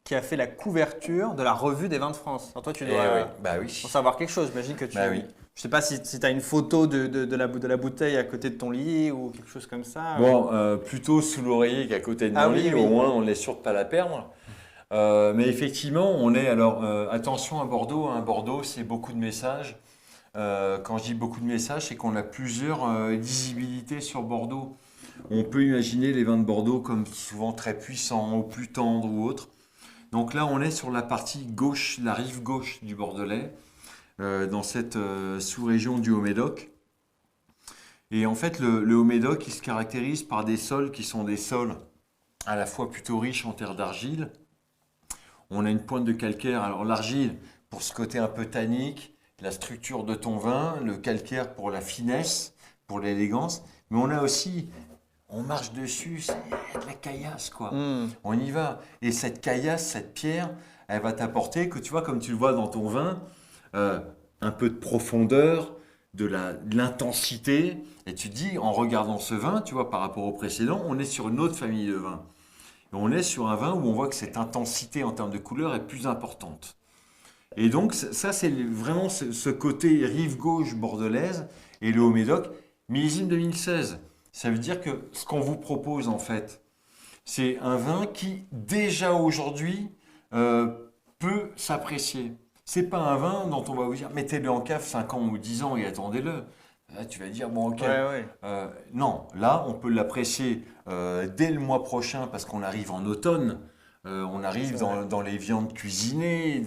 [SPEAKER 1] qui a fait la couverture de la revue des vins de France. Alors toi, tu
[SPEAKER 2] Eh
[SPEAKER 1] dois
[SPEAKER 2] oui. Bah oui.
[SPEAKER 1] en savoir quelque chose. J'imagine que tu.
[SPEAKER 2] Bah oui.
[SPEAKER 1] Je sais pas si tu as une photo de la bouteille à côté de ton lit ou quelque chose comme ça.
[SPEAKER 2] Bon, plutôt sous l'oreiller qu'à côté de
[SPEAKER 1] Ah
[SPEAKER 2] mon
[SPEAKER 1] oui,
[SPEAKER 2] lit.
[SPEAKER 1] oui.
[SPEAKER 2] Au moins, on est sûr de pas la perdre. Mais effectivement, on est alors attention à Bordeaux. Hein. Bordeaux, c'est beaucoup de messages. Quand je dis beaucoup de messages, c'est qu'on a plusieurs lisibilités sur Bordeaux. On peut imaginer les vins de Bordeaux comme souvent très puissants, ou plus tendres ou autres. Donc là, on est sur la partie gauche, la rive gauche du Bordelais, dans cette sous-région du Haut-Médoc. Et en fait, le Haut-Médoc, il se caractérise par des sols qui sont des sols à la fois plutôt riches en terre d'argile. On a une pointe de calcaire. Alors l'argile, pour ce côté un peu tannique, la structure de ton vin, le calcaire pour la finesse, pour l'élégance. Mais on a aussi, on marche dessus, c'est de la caillasse, quoi. On y va. Et cette caillasse, cette pierre, elle va t'apporter, que tu vois, comme tu le vois dans ton vin, un peu de profondeur, de l'intensité. Et tu te dis, en regardant ce vin, tu vois, par rapport au précédent, on est sur une autre famille de vins. Et on est sur un vin où on voit que cette intensité en termes de couleur est plus importante. Et donc, ça, c'est vraiment ce côté rive gauche bordelaise et le Haut-Médoc, millésime 2016. Ça veut dire que ce qu'on vous propose, en fait, c'est un vin qui, déjà aujourd'hui, peut s'apprécier. C'est pas un vin dont on va vous dire, mettez-le en cave 5 ans ou 10 ans et attendez-le. Là, tu vas dire, bon, ok.
[SPEAKER 1] Ouais.
[SPEAKER 2] Non, là, on peut l'apprécier dès le mois prochain parce qu'on arrive en automne. On arrive dans les viandes cuisinées,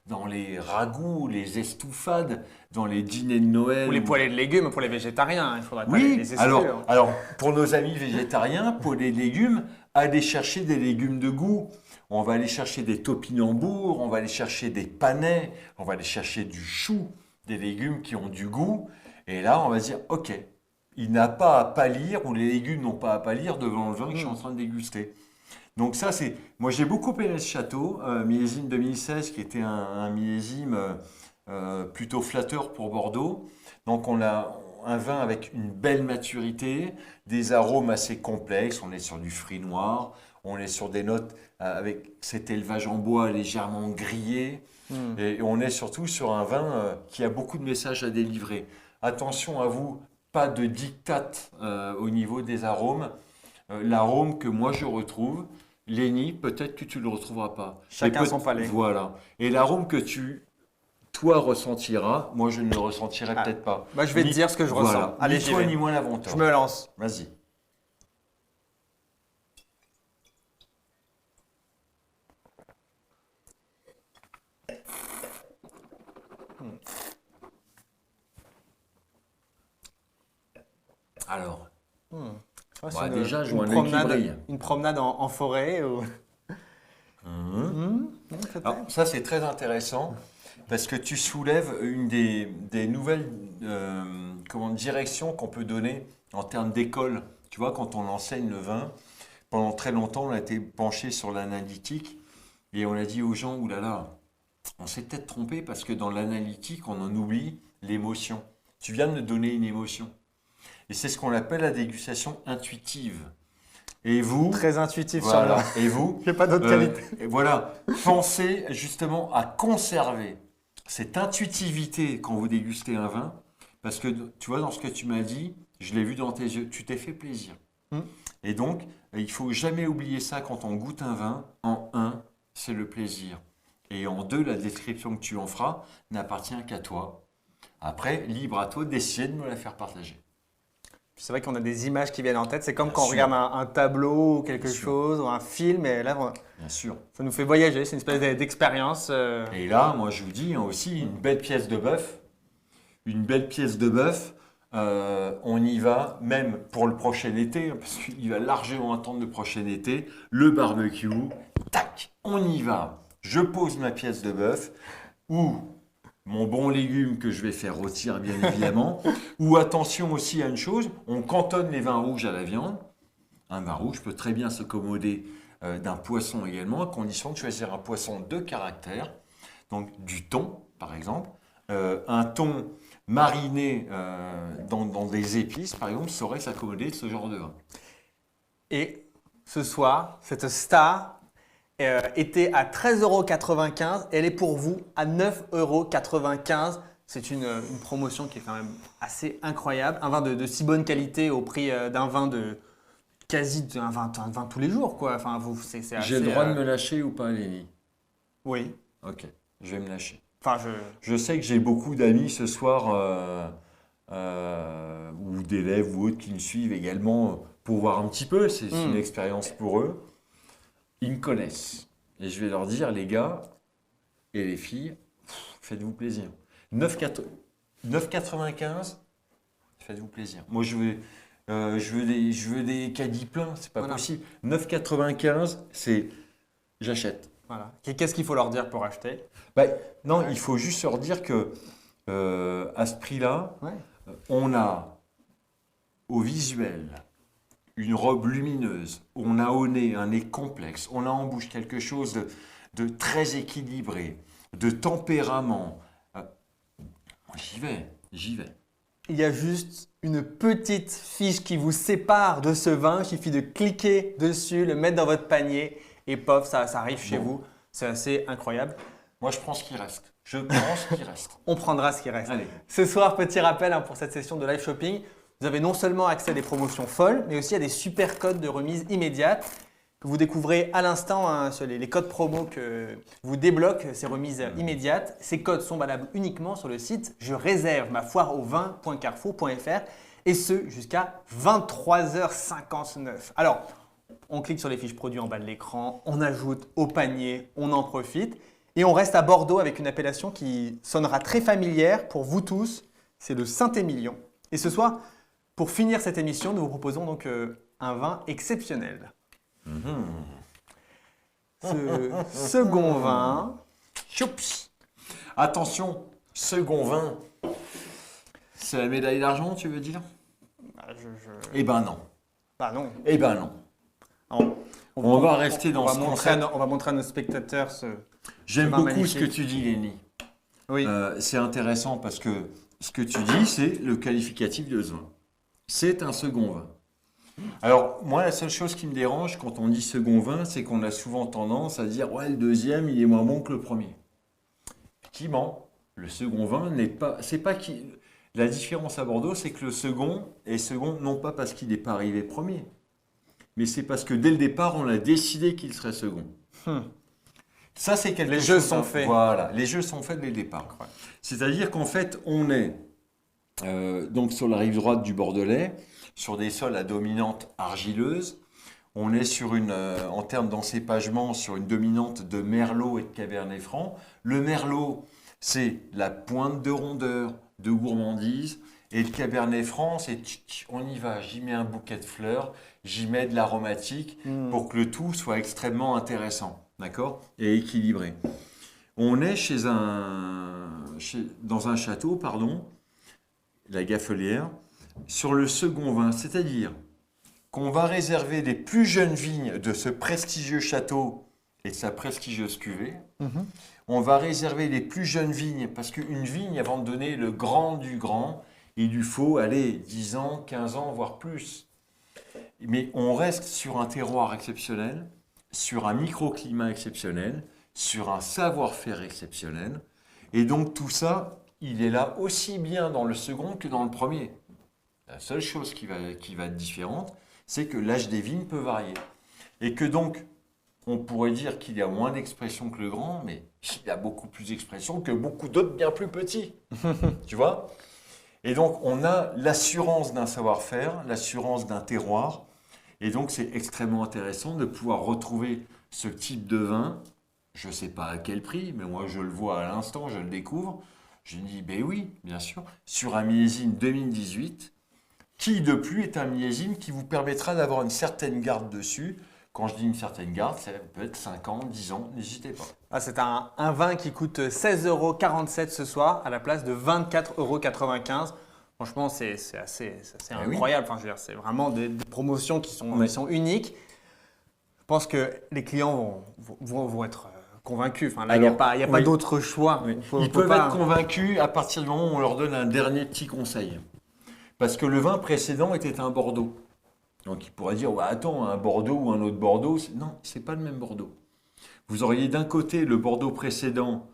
[SPEAKER 2] dans les ragoûts, les estouffades, dans les dîners de Noël.
[SPEAKER 1] Ou les poêlées de légumes pour les végétariens. Il faudrait pas
[SPEAKER 2] Oui,
[SPEAKER 1] les exclure.
[SPEAKER 2] alors, pour nos amis végétariens, poêlées de légumes, allez chercher des légumes de goût. On va aller chercher des topinambours, on va aller chercher des panais, on va aller chercher du chou, des légumes qui ont du goût. Et là, on va se dire, ok, il n'a pas à pâlir, ou les légumes n'ont pas à pâlir devant le vin que je suis en train de déguster. Donc ça, c'est... Moi, j'ai beaucoup aimé ce château, millésime 2016, qui était un millésime plutôt flatteur pour Bordeaux. Donc on a un vin avec une belle maturité, des arômes assez complexes. On est sur du fruit noir, on est sur des notes avec cet élevage en bois légèrement grillé. Et on est surtout sur un vin qui a beaucoup de messages à délivrer. Attention à vous, pas de diktat au niveau des arômes. L'arôme que moi je retrouve, Léni, peut-être que tu ne le retrouveras pas.
[SPEAKER 1] Chacun
[SPEAKER 2] Mais
[SPEAKER 1] son palais.
[SPEAKER 2] Voilà. Et l'arôme que toi ressentiras, moi je ne le ressentirai peut-être pas.
[SPEAKER 1] Bah, je vais te dire ce que je ressens.
[SPEAKER 2] Voilà.
[SPEAKER 1] Allez,
[SPEAKER 2] Ni
[SPEAKER 1] j'y
[SPEAKER 2] toi
[SPEAKER 1] vais.
[SPEAKER 2] ni moi n'avons tort.
[SPEAKER 1] Je me lance.
[SPEAKER 2] Vas-y. Alors,
[SPEAKER 1] Ouais,
[SPEAKER 2] bah, déjà, je
[SPEAKER 1] une
[SPEAKER 2] vois un œil qui brille.
[SPEAKER 1] une promenade en forêt. critères?
[SPEAKER 2] Alors, ça, c'est très intéressant parce que tu soulèves une des nouvelles directions qu'on peut donner en termes d'école. Tu vois, quand on enseigne le vin, pendant très longtemps, on a été penché sur l'analytique et on a dit aux gens, oulala, on s'est peut-être trompé parce que dans l'analytique, on en oublie l'émotion. Tu viens de me donner une émotion. Et c'est ce qu'on appelle la dégustation intuitive. Et vous,
[SPEAKER 1] Très intuitif sur
[SPEAKER 2] voilà,
[SPEAKER 1] le.
[SPEAKER 2] et vous,
[SPEAKER 1] J'ai pas d'autre qualité.
[SPEAKER 2] et voilà, pensez justement à conserver cette intuitivité quand vous dégustez un vin, parce que tu vois, dans ce que tu m'as dit, je l'ai vu dans tes yeux, tu t'es fait plaisir. Et donc, il faut jamais oublier ça quand on goûte un vin. En un, c'est le plaisir. Et en deux, la description que tu en feras n'appartient qu'à toi. Après, libre à toi d'essayer de me la faire partager.
[SPEAKER 1] C'est vrai qu'on a des images qui viennent en tête. C'est comme
[SPEAKER 2] Bien
[SPEAKER 1] quand on
[SPEAKER 2] sûr.
[SPEAKER 1] regarde un tableau ou quelque
[SPEAKER 2] Bien sûr.
[SPEAKER 1] chose, ou un film, et là,
[SPEAKER 2] Bien sûr.
[SPEAKER 1] ça nous fait voyager. C'est une espèce d'expérience.
[SPEAKER 2] Et là, moi, je vous dis aussi, une belle pièce de bœuf. Une belle pièce de bœuf. On y va, même pour le prochain été, parce qu'il va largement attendre le prochain été. Le barbecue, tac, on y va. Je pose ma pièce de bœuf, ou mon bon légume que je vais faire rôtir, bien évidemment. Ou attention aussi à une chose, on cantonne les vins rouges à la viande. Un vin rouge peut très bien s'accommoder d'un poisson également, à condition de choisir un poisson de caractère, donc du thon, par exemple. Un thon mariné dans des épices, par exemple, saurait s'accommoder de ce genre de vin.
[SPEAKER 1] Et ce soir, cette star était à 13,95 €. Elle est pour vous à 9,95 €. C'est une promotion qui est quand même assez incroyable. Un vin de si bonne qualité au prix d'un vin de un vin tous les jours, quoi. Enfin, c'est assez,
[SPEAKER 2] J'ai le droit de me lâcher ou pas, Léni?
[SPEAKER 1] Oui.
[SPEAKER 2] Ok, je vais me lâcher.
[SPEAKER 1] Enfin,
[SPEAKER 2] Je sais que j'ai beaucoup d'amis ce soir, ou d'élèves ou autres qui me suivent également pour voir un petit peu. C'est une expérience pour eux. Ils me connaissent. Et je vais leur dire, les gars et les filles, faites-vous plaisir. 9,95, faites-vous plaisir. Moi, je veux des caddies pleins, c'est pas
[SPEAKER 1] Voilà.
[SPEAKER 2] possible. 9,95, c'est j'achète.
[SPEAKER 1] voilà. Qu'est-ce qu'il faut leur dire pour acheter?
[SPEAKER 2] Non, il faut juste leur dire que à ce prix-là,
[SPEAKER 1] Ouais.
[SPEAKER 2] on a au visuel une robe lumineuse, on a au nez un nez complexe, on a en bouche quelque chose de très équilibré, de tempérament. Moi, j'y vais.
[SPEAKER 1] Il y a juste une petite fiche qui vous sépare de ce vin. Il suffit de cliquer dessus, le mettre dans votre panier et pof, ça arrive chez vous. C'est assez incroyable.
[SPEAKER 2] Moi, je prends ce qui reste. Je prends ce qui reste.
[SPEAKER 1] On prendra ce qui reste.
[SPEAKER 2] Allez.
[SPEAKER 1] Ce soir, petit rappel pour cette session de live shopping. Vous avez non seulement accès à des promotions folles, mais aussi à des super codes de remise immédiate que vous découvrez à l'instant sur les codes promo que vous débloquent ces remises immédiates. Ces codes sont valables uniquement sur le site je réserve ma foire au vin.carrefour.fr et ce jusqu'à 23h59. Alors, on clique sur les fiches produits en bas de l'écran, on ajoute au panier, on en profite et on reste à Bordeaux avec une appellation qui sonnera très familière pour vous tous, c'est le Saint-Émilion. Et ce soir, pour finir cette émission, nous vous proposons donc un vin exceptionnel. Ce second vin,
[SPEAKER 2] Choups. Attention, second vin. C'est la médaille d'argent, tu veux dire? Eh ben non.
[SPEAKER 1] Ah non.
[SPEAKER 2] Eh ben non. On va rester dans ce concept.
[SPEAKER 1] On va montrer à nos spectateurs ce
[SPEAKER 2] J'aime
[SPEAKER 1] vin
[SPEAKER 2] beaucoup
[SPEAKER 1] magnifique.
[SPEAKER 2] ce que tu dis, Léni.
[SPEAKER 1] Oui.
[SPEAKER 2] C'est intéressant parce que ce que tu dis, c'est le qualificatif de ce vin. C'est un second vin. Alors, moi, la seule chose qui me dérange quand on dit second vin, c'est qu'on a souvent tendance à dire « Ouais, le deuxième, il est moins bon que le premier ». Effectivement, le second vin n'est pas... C'est pas qui... La différence à Bordeaux, c'est que le second est second, non pas parce qu'il n'est pas arrivé premier, mais c'est parce que dès le départ, on a décidé qu'il serait second. Ça, c'est quelque
[SPEAKER 1] Les
[SPEAKER 2] chose...
[SPEAKER 1] jeux sont faits.
[SPEAKER 2] Voilà, les jeux sont faits dès le départ. C'est-à-dire qu'en fait, on est donc sur la rive droite du Bordelais, sur des sols à dominante argileuse. On est sur en termes d'encépagement, sur une dominante de Merlot et de Cabernet Franc. Le Merlot, c'est la pointe de rondeur, de gourmandise. Et le Cabernet Franc, c'est on y va, j'y mets un bouquet de fleurs, j'y mets de l'aromatique pour que le tout soit extrêmement intéressant. d'accord, et équilibré. On est dans un château, pardon, la Gaffelière, sur le second vin, c'est-à-dire qu'on va réserver les plus jeunes vignes de ce prestigieux château et de sa prestigieuse cuvée. On va réserver les plus jeunes vignes, parce qu'une vigne, avant de donner le grand du grand, il lui faut, allez, 10 ans, 15 ans, voire plus. Mais on reste sur un terroir exceptionnel, sur un microclimat exceptionnel, sur un savoir-faire exceptionnel. Et donc tout ça, il est là aussi bien dans le second que dans le premier. La seule chose qui va être différente, c'est que l'âge des vignes peut varier. Et que donc, on pourrait dire qu'il y a moins d'expression que le grand, mais il y a beaucoup plus d'expression que beaucoup d'autres bien plus petits. Tu vois? Et donc, on a l'assurance d'un savoir-faire, l'assurance d'un terroir. Et donc, c'est extrêmement intéressant de pouvoir retrouver ce type de vin. Je ne sais pas à quel prix, mais moi, je le vois à l'instant, je le découvre. Je me dis, ben oui, bien sûr, sur un millésime 2018, qui de plus est un millésime qui vous permettra d'avoir une certaine garde dessus. Quand je dis une certaine garde, ça peut être 5 ans, 10 ans, n'hésitez pas.
[SPEAKER 1] Ah, c'est un vin qui coûte 16,47 € ce soir à la place de 24,95 €. Franchement, c'est assez incroyable. Enfin, je veux dire, c'est vraiment des promotions qui sont uniques. Je pense que les clients vont être convaincus. Enfin, là, il n'y a pas d'autre choix.
[SPEAKER 2] Oui. Ils peuvent être convaincus à partir du moment où on leur donne un dernier petit conseil. Parce que le vin précédent était un Bordeaux. Donc il pourrait dire, ouais, attends, un Bordeaux ou un autre Bordeaux. Non, ce n'est pas le même Bordeaux. Vous auriez d'un côté le Bordeaux précédent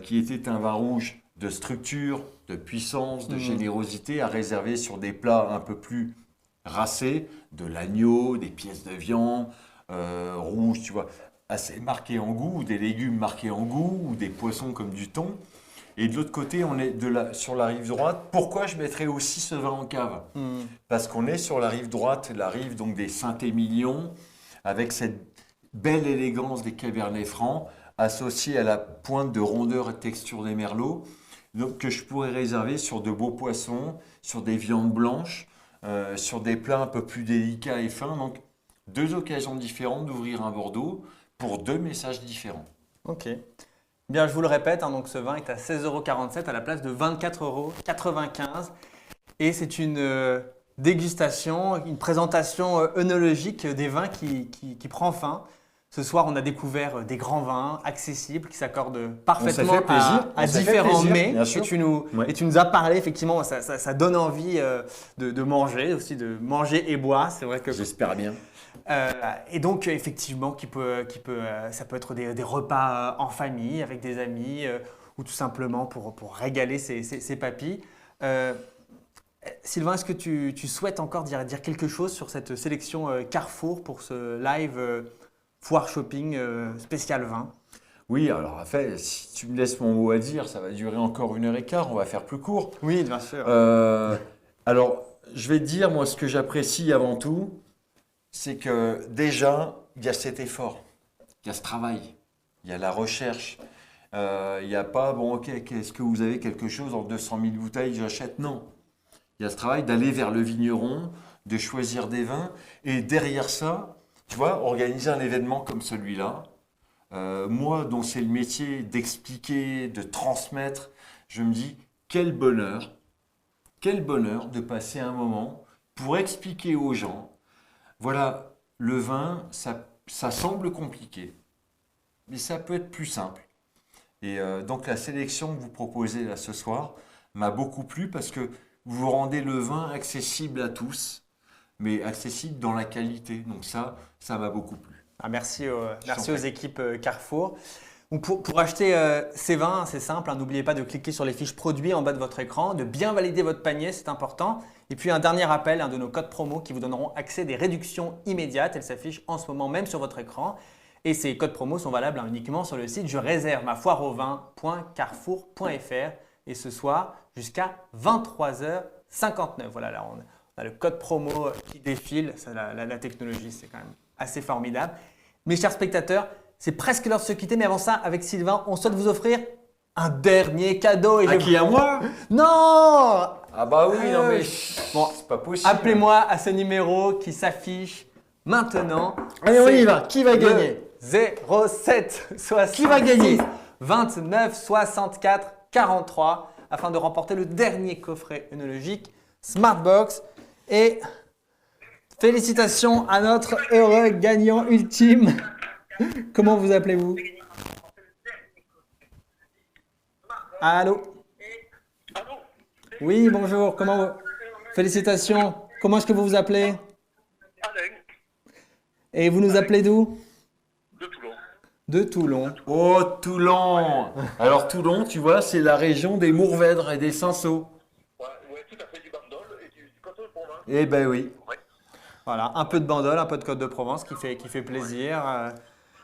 [SPEAKER 2] qui était un vin rouge de structure, de puissance, de générosité à réserver sur des plats un peu plus racés, de l'agneau, des pièces de viande rouges, tu vois, assez marquées en goût, ou des légumes marqués en goût, ou des poissons comme du thon. Et de l'autre côté, on est sur la rive droite. Pourquoi je mettrais aussi ce vin en cave? Parce qu'on est sur la rive droite, la rive donc des Saint-Émilion, avec cette belle élégance des Cabernets Francs, associée à la pointe de rondeur et de texture des Merlots, donc, que je pourrais réserver sur de beaux poissons, sur des viandes blanches, sur des plats un peu plus délicats et fins. Donc, deux occasions différentes d'ouvrir un Bordeaux pour deux messages différents.
[SPEAKER 1] Ok. Bien, je vous le répète, donc ce vin est à 16,47 € à la place de 24,95 €. Et c'est une dégustation, une présentation œnologique des vins qui prend fin. Ce soir, on a découvert des grands vins accessibles qui s'accordent parfaitement à différents mets. Et tu nous as parlé, effectivement, ça donne envie de manger, aussi de manger et boire. C'est vrai que
[SPEAKER 2] j'espère bien.
[SPEAKER 1] Et donc, effectivement, ça peut être des repas en famille, avec des amis, ou tout simplement pour régaler ses papilles. Sylvain, est-ce que tu souhaites encore dire quelque chose sur cette sélection Carrefour pour ce live foire shopping spécial vin?
[SPEAKER 2] Oui, alors en fait, si tu me laisses mon mot à dire, ça va durer encore 1h15, on va faire plus court.
[SPEAKER 1] Oui, bien sûr.
[SPEAKER 2] Alors, je vais te dire, moi, ce que j'apprécie avant tout, c'est que déjà, il y a cet effort, il y a ce travail, il y a la recherche. Il n'y a pas, bon, ok, est-ce que vous avez quelque chose en 200 000 bouteilles, j'achète? Non. Il y a ce travail d'aller vers le vigneron, de choisir des vins. Et derrière ça, tu vois, organiser un événement comme celui-là, moi, dont c'est le métier d'expliquer, de transmettre, je me dis, quel bonheur de passer un moment pour expliquer aux gens. Voilà, le vin, ça semble compliqué, mais ça peut être plus simple. Et donc la sélection que vous proposez là ce soir m'a beaucoup plu parce que vous rendez le vin accessible à tous, mais accessible dans la qualité. Donc ça m'a beaucoup plu.
[SPEAKER 1] Ah, merci aux équipes Carrefour. Donc pour acheter ces vins, c'est simple, n'oubliez pas de cliquer sur les fiches produits en bas de votre écran, de bien valider votre panier, c'est important. Et puis un dernier rappel, de nos codes promo qui vous donneront accès à des réductions immédiates. Elles s'affichent en ce moment même sur votre écran. Et ces codes promo sont valables uniquement sur le site je réserve ma foire au vin.carrefour.fr. Et ce soir jusqu'à 23h59. Voilà, là on a le code promo qui défile. Ça, la technologie, c'est quand même assez formidable. Mes chers spectateurs, c'est presque l'heure de se quitter, mais avant ça, avec Sylvain, on souhaite vous offrir un dernier cadeau. Et
[SPEAKER 2] qui à moi?
[SPEAKER 1] Non!
[SPEAKER 2] Ah bah oui, non mais bon, c'est pas possible.
[SPEAKER 1] Appelez-moi à ce numéro qui s'affiche maintenant.
[SPEAKER 2] Allez, on y va. Qui va gagner?
[SPEAKER 1] 07 66
[SPEAKER 2] Qui va gagner
[SPEAKER 1] 29 64 43 afin de remporter le dernier coffret œnologique Smartbox. Et félicitations à notre heureux gagnant ultime. Comment vous appelez-vous? Allô? Oui, bonjour. Félicitations. Comment est-ce que vous vous appelez?
[SPEAKER 6] Alain,
[SPEAKER 1] Et vous nous appelez d'où?
[SPEAKER 6] de Toulon.
[SPEAKER 1] De Toulon.
[SPEAKER 2] Oh, Toulon. Alors Toulon, tu vois, c'est la région des Mourvèdres et des Cinsault.
[SPEAKER 6] Ouais, tout à fait, du Bandol et du Côte de Provence.
[SPEAKER 2] Eh ben oui.
[SPEAKER 1] Voilà, un peu de Bandol, un peu de Côte de Provence qui fait plaisir.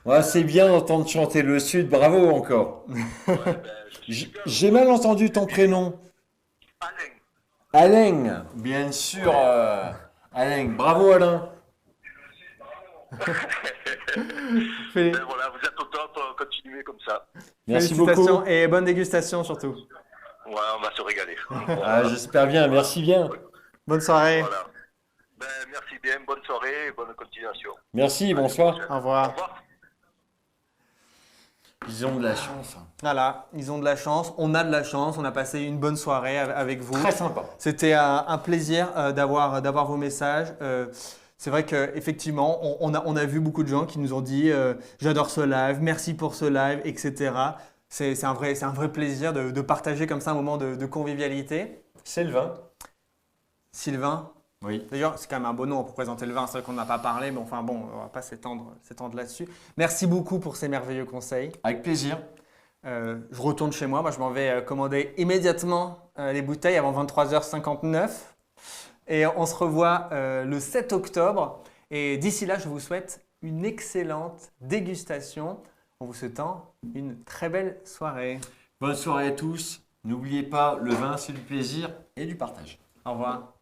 [SPEAKER 2] Ouais, c'est bien d'entendre chanter le Sud, bravo encore. J'ai mal entendu ton prénom.
[SPEAKER 6] Alain,
[SPEAKER 2] Alain, bien sûr. Alain, bravo Alain.
[SPEAKER 1] Fé-
[SPEAKER 6] ben voilà, vous êtes au top, continuez comme ça.
[SPEAKER 2] Merci
[SPEAKER 1] Félicitations
[SPEAKER 2] beaucoup.
[SPEAKER 1] et bonne dégustation surtout.
[SPEAKER 6] Ouais, on va se régaler.
[SPEAKER 2] Ah, j'espère bien, merci bien.
[SPEAKER 1] Bonne soirée.
[SPEAKER 6] Voilà. Ben, merci bien, bonne soirée et bonne continuation.
[SPEAKER 2] Merci, bonsoir.
[SPEAKER 1] Au
[SPEAKER 6] Au
[SPEAKER 1] revoir.
[SPEAKER 6] revoir.
[SPEAKER 2] Ils ont de la chance.
[SPEAKER 1] Voilà, ils ont de la chance, on a de la chance, on a passé une bonne soirée avec vous.
[SPEAKER 2] Très sympa.
[SPEAKER 1] C'était un plaisir d'avoir vos messages. C'est vrai qu'effectivement, on a vu beaucoup de gens qui nous ont dit j'adore ce live, merci pour ce live, etc. C'est un vrai plaisir de partager comme ça un moment de convivialité.
[SPEAKER 2] C'est le vin.
[SPEAKER 1] Sylvain,
[SPEAKER 2] Oui.
[SPEAKER 1] d'ailleurs, c'est quand même un beau nom pour présenter le vin, c'est vrai qu'on n'a pas parlé, mais enfin bon, on va pas s'étendre là-dessus. Merci beaucoup pour ces merveilleux conseils.
[SPEAKER 2] Avec plaisir.
[SPEAKER 1] Je retourne chez moi, je m'en vais commander immédiatement les bouteilles avant 23h59. Et on se revoit le 7 octobre. Et d'ici là, je vous souhaite une excellente dégustation en vous souhaitant une très belle soirée.
[SPEAKER 2] Bonne soirée à tous. N'oubliez pas, le vin, c'est du plaisir et du partage.
[SPEAKER 1] Au revoir.